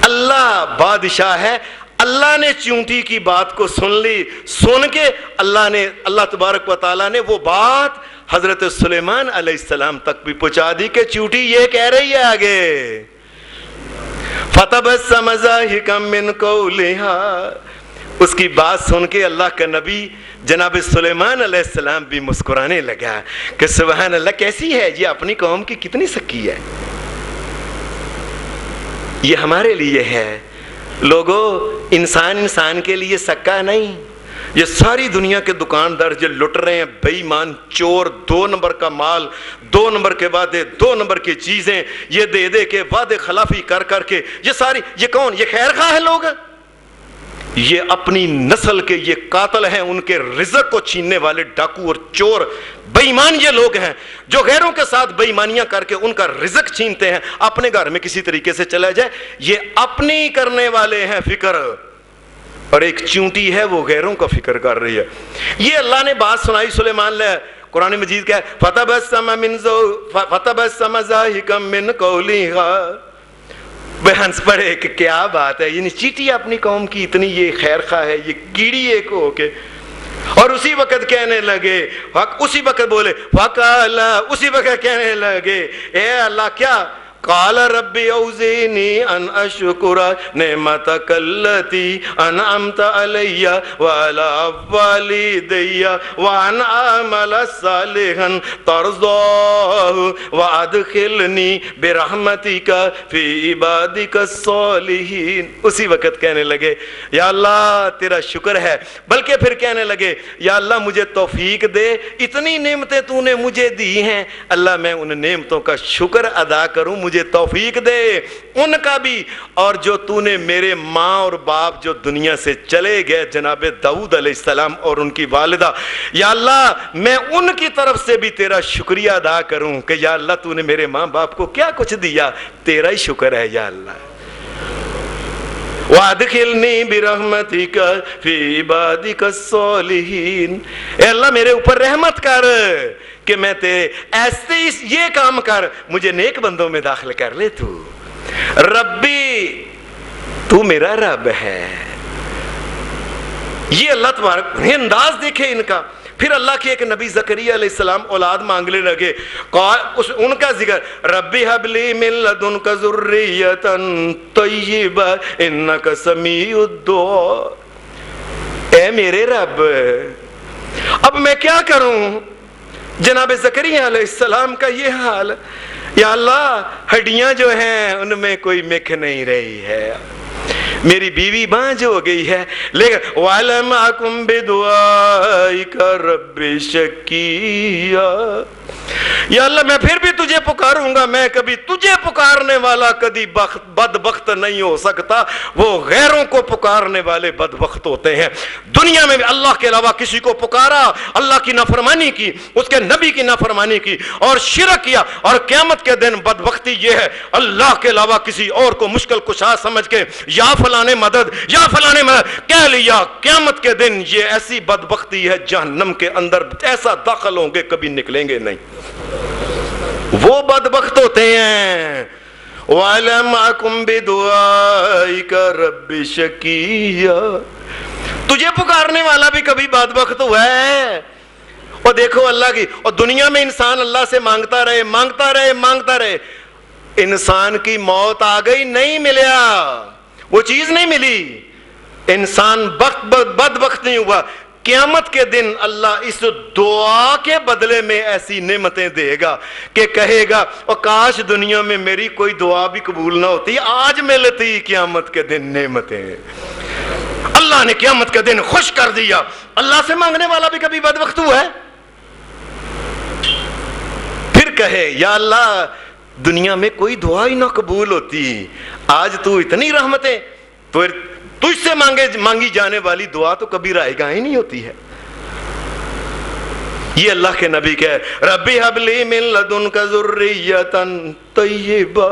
اللہ بادشاہ ہے. اللہ نے چونٹی کی بات کو سن لی، سن کے اللہ تبارک و تعالیٰ نے وہ بات حضرت سلیمان علیہ السلام تک بھی پہنچا دی کہ چونٹی یہ کہہ رہی ہے آگے. فَتَبَسَّمَ ضَاحِكًا مِّن قَوْلِهَا، اس کی بات سن کے اللہ کا نبی جناب سلیمان علیہ السلام بھی مسکرانے لگا کہ سبحان اللہ، کیسی ہے یہ اپنی قوم کی، کتنی سکی ہے. یہ ہمارے لیے ہے. لوگوں، انسان کے لیے سکا نہیں، یہ ساری دنیا کے دکاندار جو لٹ رہے ہیں، بے ایمان چور، 2 نمبر کا مال، 2 نمبر کے وعدے، 2 نمبر کی چیزیں، یہ دے دے کے وعدے خلافی کر کر کے، یہ ساری، یہ کون؟ یہ خیر خواہ ہے لوگ، یہ اپنی نسل کے یہ قاتل ہیں، ان کے رزق کو چھیننے والے ڈاکو اور چور، بے ایمان یہ لوگ ہیں جو غیروں کے ساتھ بے ایمانیاں کر کے ان کا رزق چھینتے ہیں، اپنے گھر میں کسی طریقے سے چلا جائے، یہ اپنی کرنے والے ہیں فکر، اور ایک چونٹی ہے وہ غیروں کا فکر کر رہی ہے۔ یہ اللہ نے بات سنائی سلیمان نے، قرآن مجید کا ہے فَتَبَسَّمَ ضَاحِكًا مِّن قَوْلِهَا، بہنس پڑھے کہ کیا بات ہے، یعنی چیٹی اپنی قوم کی اتنی یہ خیر خواہ ہے، یہ کیڑی ایک ہو کے، اور اسی وقت کہنے لگے، اسی وقت بولے فَقَالَ، اسی وقت کہنے لگے اے اللہ کیا؟ قال رب اوزعنی ان اشکر نعمتک التی انعمت علی وعلی والدی وان اعمل صالحا ترضاه وادخلنی برحمتک فی عبادک الصالحین۔ اسی وقت کہنے لگے یا اللہ تیرا شکر ہے، بلکہ پھر کہنے لگے یا اللہ مجھے توفیق دے، اتنی نعمتیں تو نے مجھے دی ہیں، اللہ میں ان نعمتوں کا شکر ادا کروں، مجھے توفیق دے ان کا بھی، اور جو تو نے میرے ماں اور باپ جو دنیا سے چلے گئے جناب داؤد علیہ السلام اور ان کی والدہ، یا اللہ میں ان کی طرف سے بھی تیرا شکریہ ادا کروں کہ یا اللہ تو نے میرے ماں باپ کو کیا کچھ دیا، تیرا ہی شکر ہے یا اللہ۔ وَأَدْخِلْنِي بِرَحْمَتِكَ فِي عِبَادِكَ الصَّالِحِينَ، اے اللہ میرے اوپر رحمت کر کہ میں تیرے ایسے یہ کام کر، مجھے نیک بندوں میں داخل کر لے، تو ربی تو میرا رب ہے۔ یہ اللہ تبارک انداز دیکھے ان کا۔ پھر اللہ کے ایک نبی زکریا علیہ السلام اولاد مانگنے لگے، ان کا ذکر ربی حب لی من لدنک ذریۃ طیبہ انک سمیع الدعاء، اے میرے رب اب میں کیا کروں؟ جناب زکریا علیہ السلام کا یہ حال، یا اللہ ہڈیاں جو ہیں ان میں کوئی مکھ نہیں رہی ہے، میری بیوی بانجھ ہو گئی ہے، لیکن وَلَمْ أَكُنْ بِدُعَائِكَ رَبِّ شَقِيًّا، یا اللہ میں پھر بھی تجھے پکاروں گا، میں کبھی تجھے پکارنے والا کبھی بدبخت نہیں ہو سکتا، وہ غیروں کو پکارنے والے بدبخت ہوتے ہیں۔ دنیا میں بھی اللہ کے علاوہ کسی کو پکارا، اللہ کی نافرمانی کی، اس کے نبی کی نافرمانی کی اور شرک کیا، اور قیامت کے دن بدبختی یہ ہے اللہ کے علاوہ کسی اور کو مشکل کشا سمجھ کے یا فلانے مدد یا فلانے مدد کہہ لیا، قیامت کے دن یہ ایسی بدبختی ہے جہنم کے اندر ایسا داخل ہوں گے کبھی نکلیں گے نہیں، وہ بدبخت ہوتے ہیں۔ وَلَمْ أَكُنْ بِدُعَائِكَ رَبِّ شَقِيًّا، تجھے پکارنے والا بھی کبھی بدبخت ہوا ہے۔ اور دیکھو اللہ کی، اور دنیا میں انسان اللہ سے مانگتا رہے مانگتا رہے مانگتا رہے، انسان کی موت آ گئی نہیں ملیا، وہ چیز نہیں ملی، انسان بدبخت نہیں ہوا، قیامت کے دن اللہ اس دعا کے بدلے میں ایسی نعمتیں دے گا کہ کہے گا اور کاش دنیا میں میری کوئی دعا بھی قبول نہ ہوتی، آج ملتی قیامت کے دن نعمتیں، اللہ نے قیامت کے دن خوش کر دیا۔ اللہ سے مانگنے والا بھی کبھی بدبخت ہوا ہے؟ پھر کہے یا اللہ دنیا میں کوئی دعا ہی نہ قبول ہوتی، آج تو اتنی رحمتیں، تو تجھ سے مانگی جانے والی دعا تو کبھی رائے گاہ ہی نہیں ہوتی ہے۔ یہ اللہ کے نبی کہ ربی حب لی من لدنک ذریۃ طیبہ،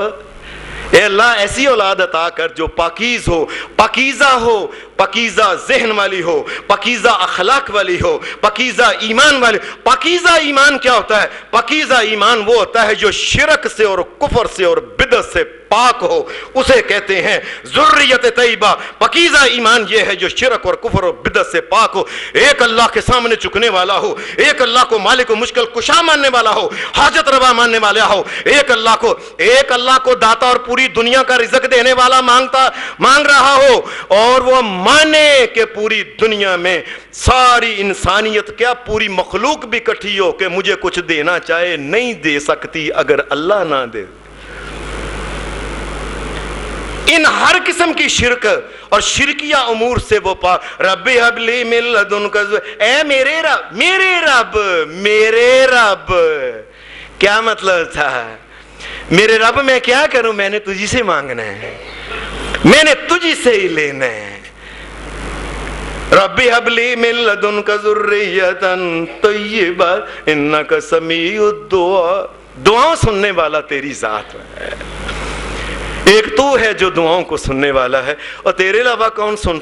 اے اللہ ایسی اولاد عطا کر جو پاکیز ہو، پاکیزہ ہو، پاکیزہ ذہن والی ہو، پاکیزہ اخلاق والی ہو، پاکیزہ ایمان والی۔ پاکیزہ ایمان کیا ہوتا ہے؟ پاکیزہ ایمان وہ ہوتا ہے جو شرک سے اور کفر سے اور بدعت سے پاک ہو، اسے کہتے ہیں ذریت طیبہ۔ پاکیزہ ایمان یہ ہے جو شرک اور کفر اور بدعت سے پاک ہو، ایک اللہ کے سامنے جھکنے والا ہو، ایک اللہ کو مالک و مشکل کشا ماننے والا ہو، حاجت روا ماننے والا ہو، ایک اللہ کو داتا اور پوری دنیا کا رزق دینے والا مانگ رہا ہو، اور وہ مانے کہ پوری دنیا میں ساری انسانیت کیا پوری مخلوق بھی اکٹھی ہو کہ مجھے کچھ دینا چاہے نہیں دے سکتی اگر اللہ نہ دے۔ ان ہر قسم کی شرک اور شرکیہ امور سے وہ ربی حبلی من لدنک، اے میرے رب میرے رب میرے رب، کیا مطلب تھا؟ میرے رب میں کیا کروں، میں نے تجھی سے مانگنا ہے، میں نے تجھی سے ہی لینا ہے۔ ربی حبلی من لدنک ذریۃ طیبہ انک سمیع الدعاء، دعاؤں سننے والا تیری ذات ہے، ایک تو ہے جو دعاؤں کو سننے والا ہے، اور تیرے علاوہ کون سن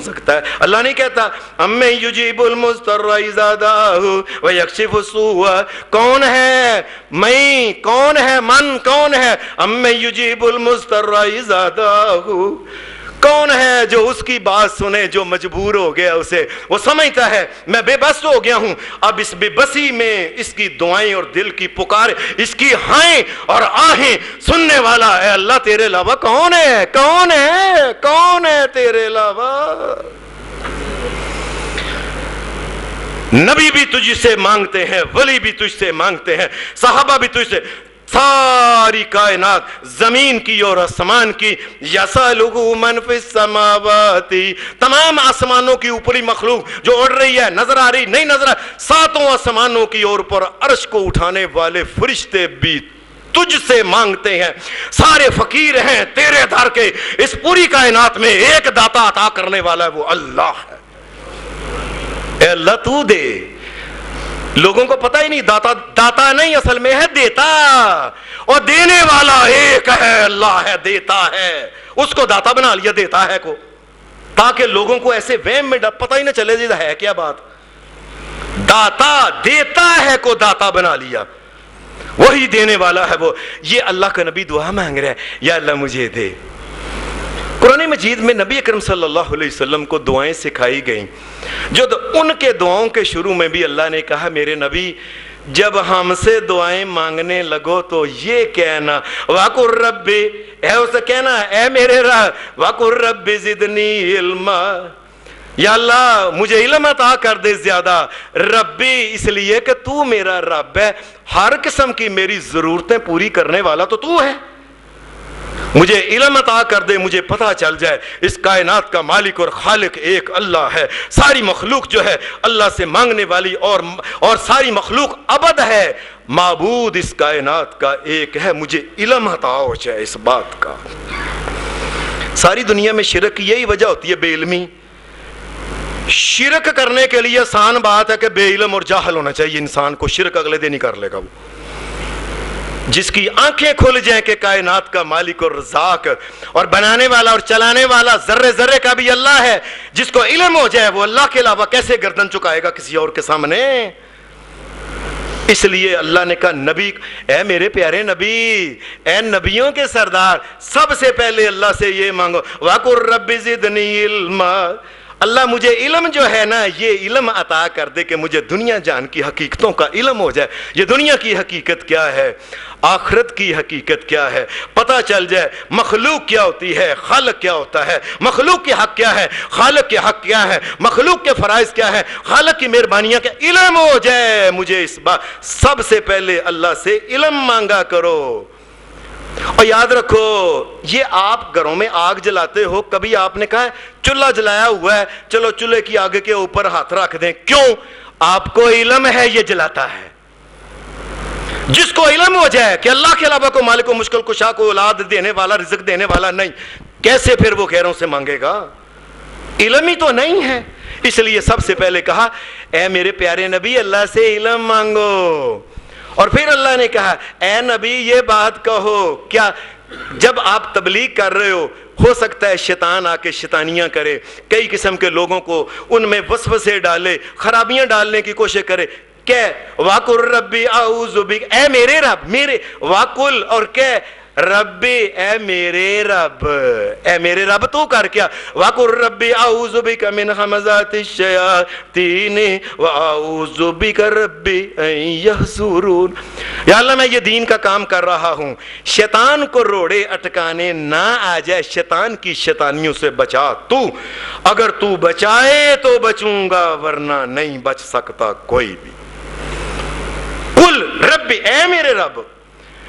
سکتا ہے؟ اللہ نہیں کہتا اَمَّن یُجِیبُ الْمُضْطَرَّ اِذَا دَعَاهُ وَیَکْشِفُ السُّوءَ، کون ہے میں، کون ہے من، کون ہے اَمَّن یُجِیبُ الْمُضْطَرَّ اِذَا دَعَاهُ، کون ہے جو اس کی بات سنے جو مجبور ہو گیا اسے، وہ سمجھتا ہے میں بے بس ہو گیا ہوں، اب اس بے بسی میں اس کی دعائیں اور دل کی پکار، اس کی ہائیں اور آہیں سننے والا اے اللہ تیرے علاوہ کون ہے، کون ہے، کون ہے تیرے علاوہ؟ نبی بھی تجھ سے مانگتے ہیں، ولی بھی تجھ سے مانگتے ہیں، صحابہ بھی تجھ سے، ساری کائنات زمین کی اور آسمان کی، یسألہ من فی السماوات، تمام آسمانوں کی اوپری مخلوق جو اڑ رہی ہے، نظر آ رہی نہیں نظر آ، ساتوں آسمانوں کی اور پر عرش کو اٹھانے والے فرشتے بھی تجھ سے مانگتے ہیں، سارے فقیر ہیں تیرے در کے، اس پوری کائنات میں ایک داتا عطا کرنے والا ہے، وہ اللہ ہے۔ اے اللہ تو دے، لوگوں کو پتہ ہی نہیں، داتا نہیں اصل میں ہے دیتا، اور دینے والا ایک ہے، اللہ ہے، دیتا ہے، اس کو داتا بنا لیا، دیتا ہے کو، تاکہ لوگوں کو ایسے وہم میں پتہ ہی نہ چلے جیسا ہے کیا بات، داتا دیتا ہے کو داتا بنا لیا، وہی دینے والا ہے وہ۔ یہ اللہ کا نبی دعا مانگ رہا ہے، یا اللہ مجھے دے۔ قرآن مجید میں نبی اکرم صلی اللہ علیہ وسلم کو دعائیں سکھائی گئیں، جو ان کے دعاؤں کے شروع میں بھی اللہ نے کہا میرے نبی جب ہم سے دعائیں مانگنے لگو تو یہ کہنا وَقُلْ رَبِّ، اے اسے کہنا اے میرے رب وَقُلْ رَبِّ زِدْنِی عِلْمًا، یا اللہ مجھے علم عطا کر دے زیادہ، ربی اس لیے کہ تو میرا رب ہے، ہر قسم کی میری ضرورتیں پوری کرنے والا تو ہے، مجھے علم عطا کر دے، مجھے پتہ چل جائے اس کائنات کا مالک اور خالق ایک اللہ ہے، ساری مخلوق جو ہے اللہ سے مانگنے والی، اور ساری مخلوق ابد ہے، معبود اس کائنات کا ایک ہے، مجھے علم عطا ہو جائے اس بات کا۔ ساری دنیا میں شرک کی یہی وجہ ہوتی ہے، بے علمی۔ شرک کرنے کے لیے آسان بات ہے کہ بے علم اور جاہل ہونا چاہیے انسان کو، شرک اگلے دن ہی کر لے گا وہ۔ جس کی آنکھیں کھل جائیں کہ کائنات کا مالک اور رزاق اور بنانے والا اور چلانے والا ذرے ذرے کا بھی اللہ ہے، جس کو علم ہو جائے وہ اللہ کے علاوہ کیسے گردن چکائے گا کسی اور کے سامنے؟ اس لیے اللہ نے کہا نبی، اے میرے پیارے نبی، اے نبیوں کے سردار، سب سے پہلے اللہ سے یہ مانگو وَقُلْ رَبِّ زِدْنِی عِلْمًا، اللہ مجھے علم جو ہے نا یہ علم عطا کر دے کہ مجھے دنیا جان کی حقیقتوں کا علم ہو جائے، یہ دنیا کی حقیقت کیا ہے، آخرت کی حقیقت کیا ہے، پتہ چل جائے مخلوق کیا ہوتی ہے، خالق کیا ہوتا ہے، مخلوق کے حق کیا ہے، خالق کے حق کیا ہے، مخلوق کے فرائض کیا ہے، خالق کی مہربانیاں کیا، علم ہو جائے مجھے اس بات، سب سے پہلے اللہ سے علم مانگا کرو۔ اور یاد رکھو یہ آپ گھروں میں آگ جلاتے ہو، کبھی آپ نے کہا ہے چولہا جلایا ہوا ہے چلو چولہے کی آگ کے اوپر ہاتھ رکھ دیں، کیوں؟ آپ کو علم ہے یہ جلاتا ہے۔ جس کو علم ہو جائے کہ اللہ کے علاوہ کو مالک و مشکل کشا کو اولاد دینے والا رزق دینے والا نہیں، کیسے پھر وہ غیروں سے مانگے گا؟ علم ہی تو نہیں ہے۔ اس لیے سب سے پہلے کہا اے میرے پیارے نبی اللہ سے علم مانگو، اور پھر اللہ نے کہا اے نبی یہ بات کہو، کیا جب آپ تبلیغ کر رہے ہو سکتا ہے شیطان آ کے شیطانیاں کرے، کئی قسم کے لوگوں کو ان میں وسوسے ڈالے، خرابیاں ڈالنے کی کوشش کرے، کہ وَقُلْ رَبِّ اعوذ بک، اے میرے رب، میرے وَقُلْ اور کہ ربی اے میرے رب، اے میرے رب تو کر کیا، وَقُلْ رَبِّ اعوذ بک من ہمزات الشیاطین واعوذ بک ربی ان یحضرون، یا اللہ میں یہ دین کا کام کر رہا ہوں، شیطان کو روڑے اٹکانے نہ آ جائے، شیطان کی شیطانیوں سے بچا تو، اگر تو بچائے تو بچوں گا ورنہ نہیں بچ سکتا کوئی بھی۔ قل ربی اے میرے رب،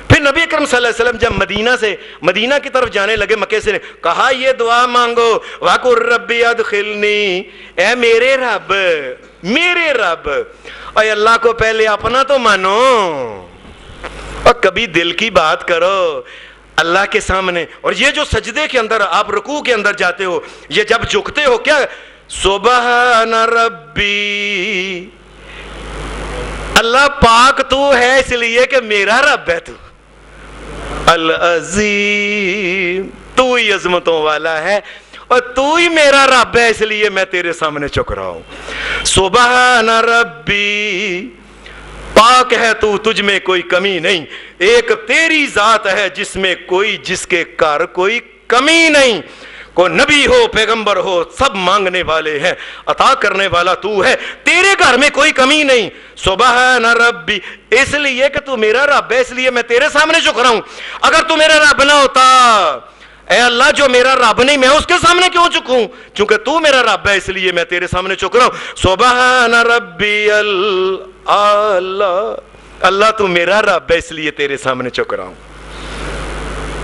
پھر پھر نبی اکرم صلی اللہ علیہ وسلم جب مدینہ کی طرف جانے لگے، مکے سے کہا یہ دعا مانگو، وَقُلْ رَبِّ ادْخِلْنِی، اے میرے رب، اے اللہ کو پہلے اپنا تو مانو اور کبھی دل کی بات کرو اللہ کے سامنے۔ اور یہ جو سجدے کے اندر آپ رکوع کے اندر جاتے ہو، یہ جب جھکتے ہو کیا سبحان ربی، اللہ پاک تو ہے اس لیے کہ میرا رب ہے، تو العظیم، تو ہی عظمتوں والا ہے اور تو ہی میرا رب ہے، اس لیے میں تیرے سامنے جھک رہا ہوں۔ سبحان ربی، پاک ہے تو، تجھ میں کوئی کمی نہیں، ایک تیری ذات ہے جس کے کار کوئی کمی نہیں، کوئی نبی ہو پیغمبر ہو سب مانگنے والے ہیں، عطا کرنے والا تو ہے، تیرے گھر میں کوئی کمی نہیں۔ سبحان ربی، اس لیے کہ تو میرا رب ہے اس لیے میں تیرے سامنے جھک رہا ہوں، اگر تو میرا رب نہ ہوتا، اے اللہ جو میرا رب نہیں میں اس کے سامنے کیوں جھکوں، چونکہ تو میرا رب ہے اس لیے میں تیرے سامنے جھک رہا ہوں۔ سبحان ربی اللہ تو میرا رب ہے اس لیے تیرے سامنے جھک رہا ہوں۔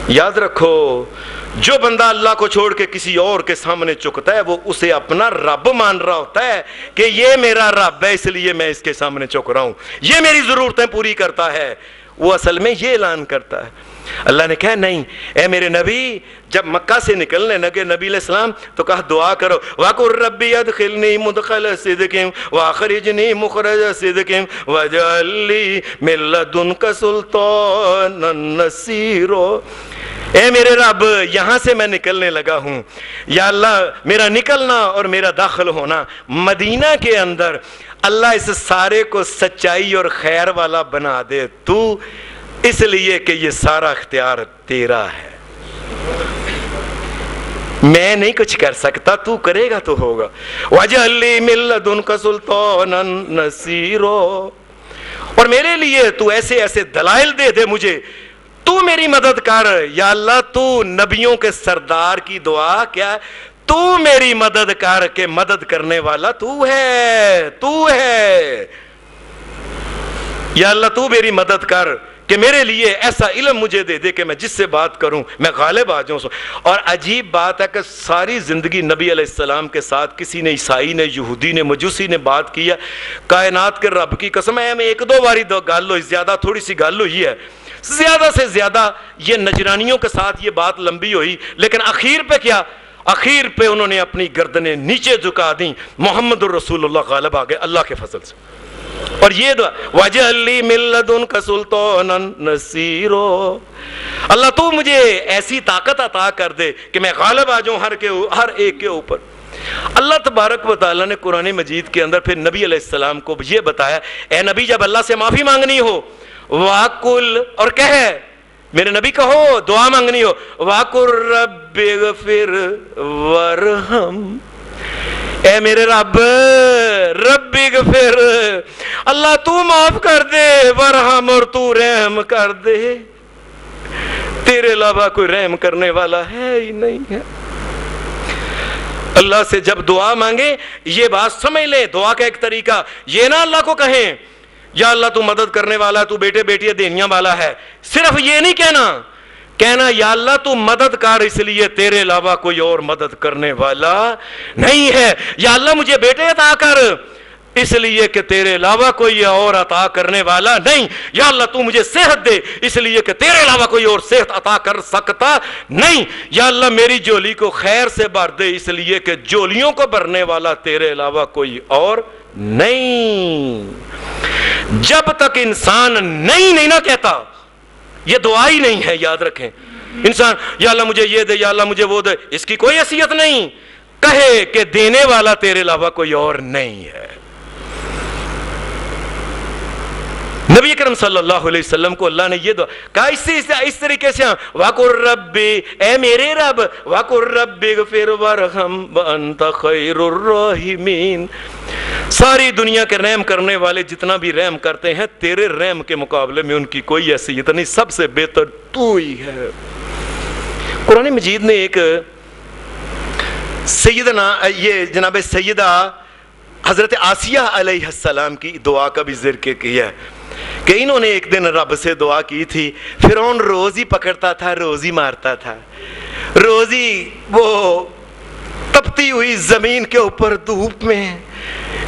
یاد رکھو، جو بندہ اللہ کو چھوڑ کے کسی اور کے سامنے جھکتا ہے وہ اسے اپنا رب مان رہا ہوتا ہے کہ یہ میرا رب ہے اس لیے میں اس کے سامنے جھک رہا ہوں، یہ میری ضرورتیں پوری کرتا ہے، وہ اصل میں یہ اعلان کرتا ہے۔ اللہ نے کہا نہیں، اے میرے نبی، جب مکہ سے نکلنے لگے نبی علیہ السلام تو کہا دعا کرو، وَقُلْ رَبِّ ادْخِلْنِی مُدْخَلَ صِدْقٍ وَأَخْرِجْنِی مُخْرَجَ صِدْقٍ وَاجْعَل لِّی مِن لَّدُنْکَ سُلْطَانًا نَصِیرًا۔ اے میرے رب، یہاں سے میں نکلنے لگا ہوں، یا اللہ میرا نکلنا اور میرا داخل ہونا مدینہ کے اندر اللہ اس سارے کو سچائی اور خیر والا بنا دے تو، اس لیے کہ یہ سارا اختیار تیرا ہے، میں نہیں کچھ کر سکتا، تو کرے گا تو ہوگا۔ وَاجْعَل لِّی مِن لَّدُنْکَ سُلْطَانًا نَصِیرًا، اور میرے لیے تو ایسے ایسے دلائل دے مجھے، تو میری مدد کر یا اللہ، تو نبیوں کے سردار کی دعا کیا، تو میری مدد کر کے مدد کرنے والا تو ہے یا اللہ، تو میری مدد کر کہ میرے لیے ایسا علم مجھے دے کہ میں جس سے بات کروں میں غالب آ جاؤں۔ اور عجیب بات ہے کہ ساری زندگی نبی علیہ السلام کے ساتھ کسی نے، عیسائی نے، یہودی نے، مجوسی نے بات کی ہے، کائنات کے رب کی قسم ہے، میں ایک دو باری گل ہوئی، زیادہ تھوڑی سی گل ہوئی ہے، زیادہ سے زیادہ یہ نجرانیوں کے ساتھ یہ بات لمبی ہوئی، لیکن اخیر پہ کیا، اخیر پہ انہوں نے اپنی گردنیں نیچے جھکا دیں، محمد الرسول اللہ غالب آ گئے اللہ کے فضل سے۔ اور یہ دعا وَاجْعَل لِّی مِن لَّدُنْکَ سُلْطَانًا نَصِیرًا، اللہ تو مجھے ایسی طاقت عطا کر دے کہ میں غالب آ جاؤں ہر ایک کے اوپر۔ اللہ تبارک و تعالیٰ نے قرآن مجید کے اندر پھر نبی علیہ السلام کو یہ بتایا، اے نبی جب اللہ سے معافی مانگنی ہو وَاقُلْ، اور کہے میرے نبی کہو دعا مانگنی ہو، وَاقُلْ رَبِّ اغْفِرْ وَارْحَمْ، اے میرے رب اغفر، اللہ تو معاف کر دے، ورحم، اور تو رحم کر دے، تیرے علاوہ کوئی رحم کرنے والا ہے ہی نہیں ہے۔ اللہ سے جب دعا مانگے یہ بات سمجھ لیں، دعا کا ایک طریقہ یہ نہ اللہ کو کہیں یا اللہ تو مدد کرنے والا ہے، تو بیٹے بیٹیاں دینیاں والا ہے، صرف یہ نہیں کہنا یا اللہ تو مدد کر اس لیے تیرے علاوہ کوئی اور مدد کرنے والا نہیں ہے، یا اللہ مجھے بیٹے عطا کر اس لیے کہ تیرے علاوہ کوئی اور عطا کرنے والا نہیں، یا اللہ تو مجھے صحت دے اس لیے کہ تیرے علاوہ کوئی اور صحت عطا کر سکتا نہیں، یا اللہ میری جولی کو خیر سے بھر دے اس لیے کہ جولیوں کو بھرنے والا تیرے علاوہ کوئی اور نہیں۔ جب تک انسان نہیں نہ کہتا یہ دعا ہی نہیں ہے، یاد رکھیں، انسان یا اللہ مجھے یہ دے، یا اللہ مجھے وہ دے، اس کی کوئی حیثیت نہیں، کہے کہ دینے والا تیرے علاوہ کوئی اور نہیں ہے۔ نبی کرم صلی اللہ علیہ وسلم کو اللہ نے یہ دعا کہا اس طریقے سے، وَقُلْ رَبِّ، اے میرے رب، وَقُلْ رَبِّ اغْفِرْ وَارْحَمْ وَأَنْتَ خَيْرُ الرَّاحِمِينَ، ساری دنیا کے رحم کرنے والے جتنا بھی رحم کرتے ہیں تیرے رحم کے مقابلے میں ان کی کوئی حیثیت نہیں، سب سے بہتر تو ہی ہے۔ قرآن مجید نے ایک یہ جناب سیدہ حضرت آسیہ علیہ السلام کی دعا کا بھی ذکر کیا ہے۔ کہ انہوں نے ایک دن رب سے دعا کی تھی. فرعون روز ہی پکڑتا تھا، روز ہی مارتا تھا، روز ہی وہ تپتی ہوئی زمین کے اوپر دھوپ میں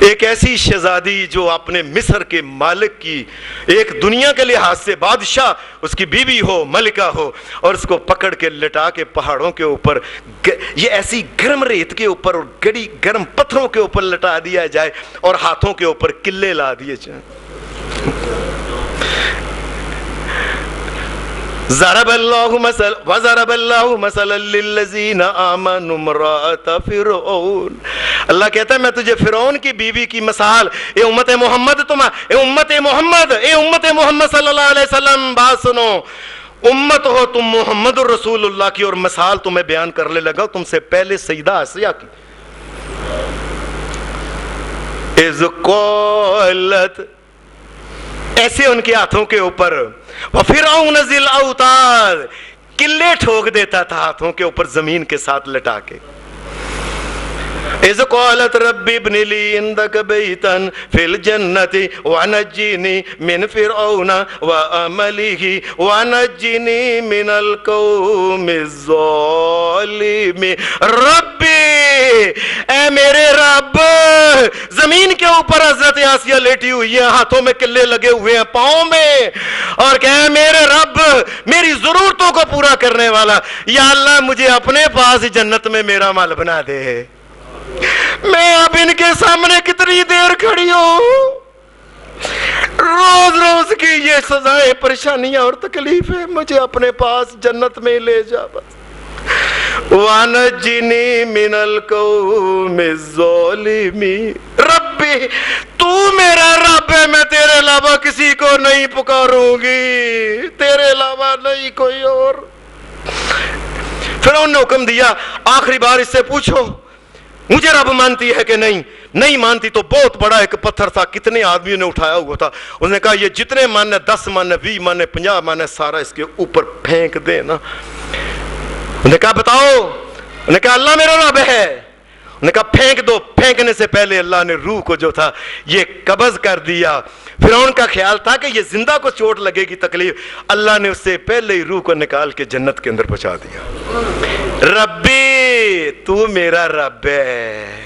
ایک ایسی شہزادی جو اپنے مصر کے مالک کی ایک دنیا کے لحاظ سے بادشاہ اس کی بیوی ہو، ملکہ ہو، اور اس کو پکڑ کے لٹا کے پہاڑوں کے اوپر یہ ایسی گرم ریت کے اوپر اور گڑی گرم پتھروں کے اوپر لٹا دیا جائے اور ہاتھوں کے اوپر قلعے لا دیے جائیں. ضرب اللہ مثلا للذین آمنوا امرأۃ فرعون. اللہ کہتا ہے میں تجھے فرعون کی بیوی کی مثال، اے امت محمد اے امت محمد صلی اللہ علیہ وسلم بات سنو. امت ہو تم محمد الرسول اللہ کی، اور مثال تمہیں بیان کرنے لگا تم سے پہلے سیدہ آسیہ کی. اذ قالت، ایسے ان کے ہاتھوں کے اوپر، وفرعون ذی الاوتاد، قلعے ٹھوک دیتا تھا ہاتھوں کے اوپر زمین کے ساتھ لٹا کے. اذ قالت رب ابن لی عندک بیتا فی الجنت ونجنی من فرعون وعملہ ونجنی من القوم الظالمین. ربی، اے میرے رب، زمین کے اوپر حضرت آسیہ لیٹی ہوئی ہے، ہاتھوں میں قلعے لگے ہوئے ہیں پاؤں میں، اور کہ اے میرے رب میری ضرورتوں کو پورا کرنے والا، یا اللہ مجھے اپنے پاس جنت میں میرا مال بنا دے. میں اب ان کے سامنے کتنی دیر کھڑی ہوں، روز روز کی یہ سزائیں، پریشانیاں اور تکلیفیں، مجھے اپنے پاس جنت میں لے جا بس. وَنَجِّنِي مِنَ الْقَوْمِ الظَّالِمِينَ. ربی تو میرا رب ہے، میں تیرے علاوہ کسی کو نہیں پکاروں گی، تیرے علاوہ نہیں کوئی اور. فرعون نے حکم دیا آخری بار اس سے پوچھو مجھے رب مانتی ہے کہ نہیں. نہیں مانتی تو بہت بڑا ایک پتھر تھا، کتنے آدمیوں نے اٹھایا ہوا تھا، اس نے کہا یہ جتنے من ہے، 10 من ہے، 20 من ہے، 50 من ہے، سارا اس کے اوپر پھینک دے نا. انہوں نے کہا بتاؤ، انہوں نے کہا اللہ میرا رب ہے. انہوں نے کہا پھینک دو. پھینکنے سے پہلے اللہ نے روح کو جو تھا یہ قبض کر دیا. فرعون کا خیال تھا کہ یہ زندہ کو چوٹ لگے گی، تکلیف، اللہ نے اس سے پہلے ہی روح کو نکال کے جنت کے اندر پہنچا دیا. ربی تو میرا رب ہے.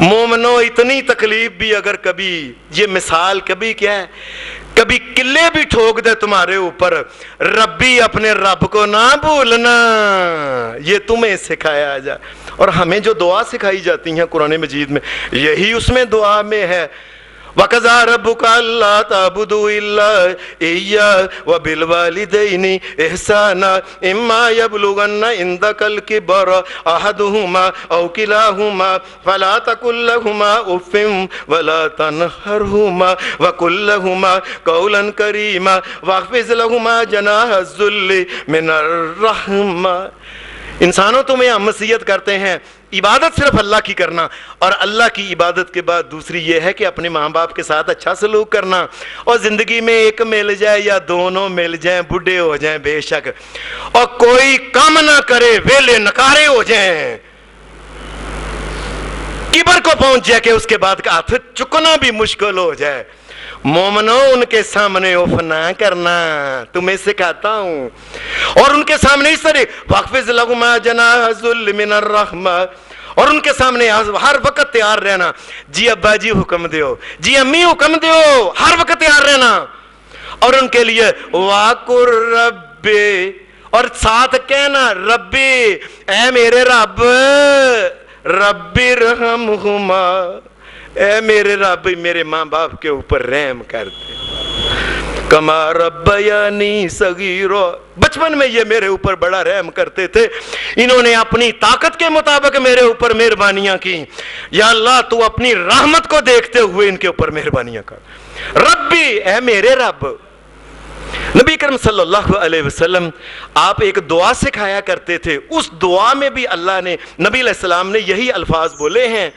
مومنو اتنی تکلیف بھی اگر کبھی، یہ مثال کبھی کیا ہے، کبھی قلعے بھی ٹھوک دے تمہارے اوپر، ربی اپنے رب کو نہ بھولنا. یہ تمہیں سکھایا جائے. اور ہمیں جو دعا سکھائی جاتی ہیں قرآن مجید میں، یہی اس میں دعا میں ہے. وَقَضَىٰ رَبُّكَ أَلَّا تَعْبُدُوا إِلَّا إِيَّاهُ وَبِالْوَالِدَيْنِ إِحْسَانًا إِمَّا يَبْلُغَنَّ عِندَكَ الْكِبَرَ أَحَدُهُمَا أَوْ كِلَاهُمَا فَلَا تَقُل لَّهُمَا أُفٍّ وَلَا تَنْهَرْهُمَا وَقُل لَّهُمَا قَوْلًا كَرِيمًا وَاخْفِضْ لَهُمَا جَنَاحَ الذُّلِّ مِنَ الرَّحْمَةِ. انسانوں تمہیں ہم نصیحت کرتے ہیں عبادت صرف اللہ کی کرنا، اور اللہ کی عبادت کے بعد دوسری یہ ہے کہ اپنے ماں باپ کے ساتھ اچھا سلوک کرنا. اور زندگی میں ایک مل جائے یا دونوں مل جائیں، بڈھے ہو جائیں بے شک، اور کوئی کام نہ کرے، ویلے نکارے ہو جائیں، کبر کو پہنچ جائے کہ اس کے بعد کا ہاتھ چکنا بھی مشکل ہو جائے، مومنو ان کے سامنے اف نہ کرنا، تمہیں سکھاتا ہوں. اور ان کے سامنے اس طرح واقفز لہما جناح الذل من الرحمہ، اور ان کے سامنے ہر وقت تیار رہنا. جی ابا جی حکم دیو، جی امی حکم دیو، ہر وقت تیار رہنا. اور ان کے لیے واقر ربی، اور ساتھ کہنا ربی، اے میرے رب، ربی رحمہما، اے میرے رب میرے ماں باپ کے اوپر رحم کر دے. کما ربیانی صغیرا، بچپن میں یہ میرے اوپر بڑا رحم کرتے تھے، انہوں نے اپنی طاقت کے مطابق میرے اوپر مہربانیاں کی. یا اللہ تو اپنی رحمت کو دیکھتے ہوئے ان کے اوپر مہربانیاں کر. ربی، اے میرے رب. نبی کرم صلی اللہ علیہ وسلم آپ ایک دعا سکھایا کرتے تھے، اس دعا میں بھی اللہ نے، نبی علیہ السلام نے یہی الفاظ بولے ہیں.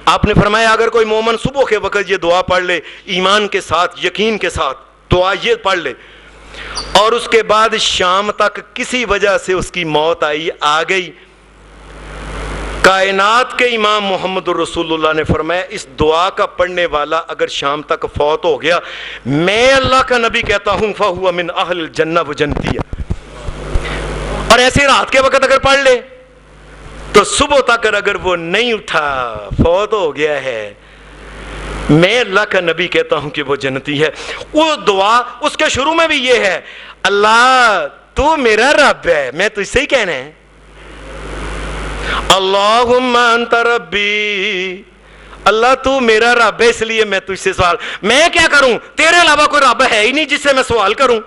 آپ نے فرمایا اگر کوئی مومن صبح کے وقت یہ دعا پڑھ لے، ایمان کے ساتھ، یقین کے ساتھ دعا یہ پڑھ لے، اور اس کے بعد شام تک کسی وجہ سے اس کی موت آئی، آ گئی، کائنات کے امام محمد رسول اللہ نے فرمایا اس دعا کا پڑھنے والا اگر شام تک فوت ہو گیا، میں اللہ کا نبی کہتا ہوں فَهُوَ مِنْ أَهْلِ الْجَنَّةِ، وہ جنتی ہے۔ اور ایسے رات کے وقت اگر پڑھ لے تو صبح تک اگر وہ نہیں اٹھا، فوت ہو گیا ہے، میں اللہ کا نبی کہتا ہوں کہ وہ جنتی ہے۔ وہ دعا اس کے شروع میں بھی یہ ہے، اللہ تو میرا رب ہے، میں تجھ سے ہی کہنا ہے اللہم انت ربی، اللہ تو میرا رب ہے، اس لیے میں تجھ سے سوال، میں کیا کروں، تیرے علاوہ کوئی رب ہے ہی نہیں جس سے میں سوال کروں۔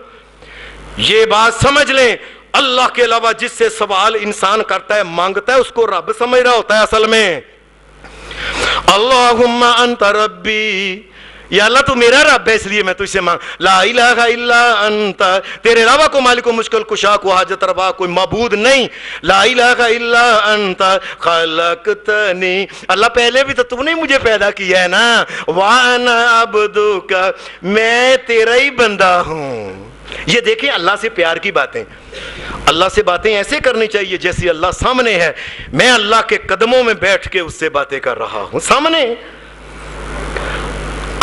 یہ بات سمجھ لیں، اللہ کے علاوہ جس سے سوال انسان کرتا ہے، مانگتا ہے، اس کو رب سمجھ رہا ہوتا ہے اصل میں۔ اللہم انت ربی، یا اللہ تو میرا رب ہے اس لیے میں تجھ سے مانگ، لا الہ الا انت، تیرے علاوہ کوئی مالک و مشکل کشا کو حاجت روا کوئی معبود نہیں، لا الہ الا انت خلقتنی، اللہ پہلے بھی تو نے مجھے پیدا کیا ہے نا، وانا عبدک، میں تیرا ہی بندہ ہوں۔ یہ دیکھیں اللہ سے پیار کی باتیں، اللہ سے باتیں ایسے کرنی چاہیے جیسے اللہ سامنے ہے، میں اللہ کے قدموں میں بیٹھ کے اس سے باتیں کر رہا ہوں سامنے۔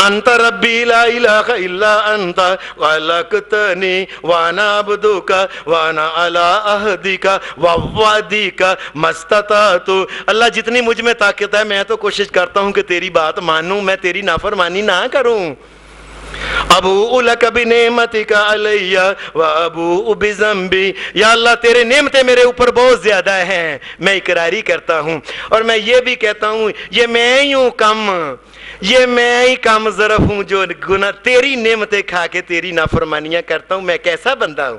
انت ربی لا الہ الا انت خلقتنی وانا عبدک وانا علی عہدک ووعدک ما استطعت، اللہ جتنی مجھ میں طاقت ہے میں تو کوشش کرتا ہوں کہ تیری بات مانوں، میں تیری نافرمانی نہ کروں۔ ابوء لک بنعمتک علی وابوء بذنبی، یا اللہ تیرے نعمتیں میرے اوپر بہت زیادہ ہیں، میں اقراری کرتا ہوں، اور میں یہ بھی کہتا ہوں یہ میں ہی ہوں کم، یہ میں ہی کم ظرف ہوں جو گناہ تیری نعمتیں کھا کے تیری نافرمانیاں کرتا ہوں، میں کیسا بندہ ہوں۔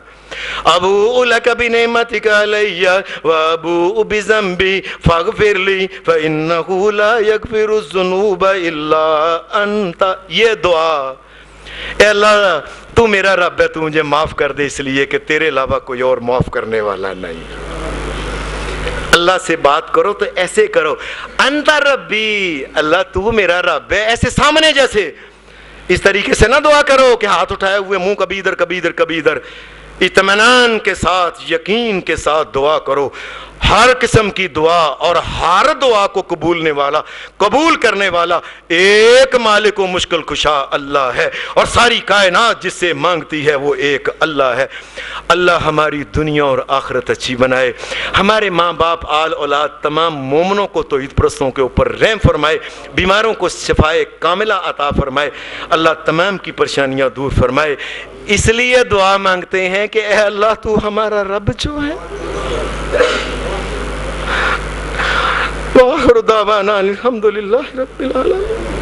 ابوء لک بنعمتک علی وابوء بذنبی فاغفر لی فانہ لا یغفر الذنوب الا انت، یہ دعا، اے اللہ تو میرا رب ہے، تو مجھے معاف کر دے اس لیے کہ تیرے علاوہ کوئی اور معاف کرنے والا نہیں۔ اللہ سے بات کرو تو ایسے کرو، انت ربی، اللہ تو میرا رب ہے، ایسے سامنے جیسے، اس طریقے سے نہ دعا کرو کہ ہاتھ اٹھائے ہوئے منہ کبھی ادھر کبھی ادھر کبھی ادھر، اطمینان کے ساتھ یقین کے ساتھ دعا کرو۔ ہر قسم کی دعا اور ہر دعا کو قبول کرنے والا ایک مالک و مشکل کشا اللہ ہے، اور ساری کائنات جس سے مانگتی ہے وہ ایک اللہ ہے۔ اللہ ہماری دنیا اور آخرت اچھی بنائے، ہمارے ماں باپ آل اولاد تمام مومنوں کو توحید پرستوں کے اوپر رحم فرمائے، بیماروں کو شفائے کاملہ عطا فرمائے، اللہ تمام کی پریشانیاں دور فرمائے۔ اس لیے دعا مانگتے ہیں کہ اے اللہ تو ہمارا رب جو ہے۔ وآخر دعوانا الحمدللہ رب العالمین۔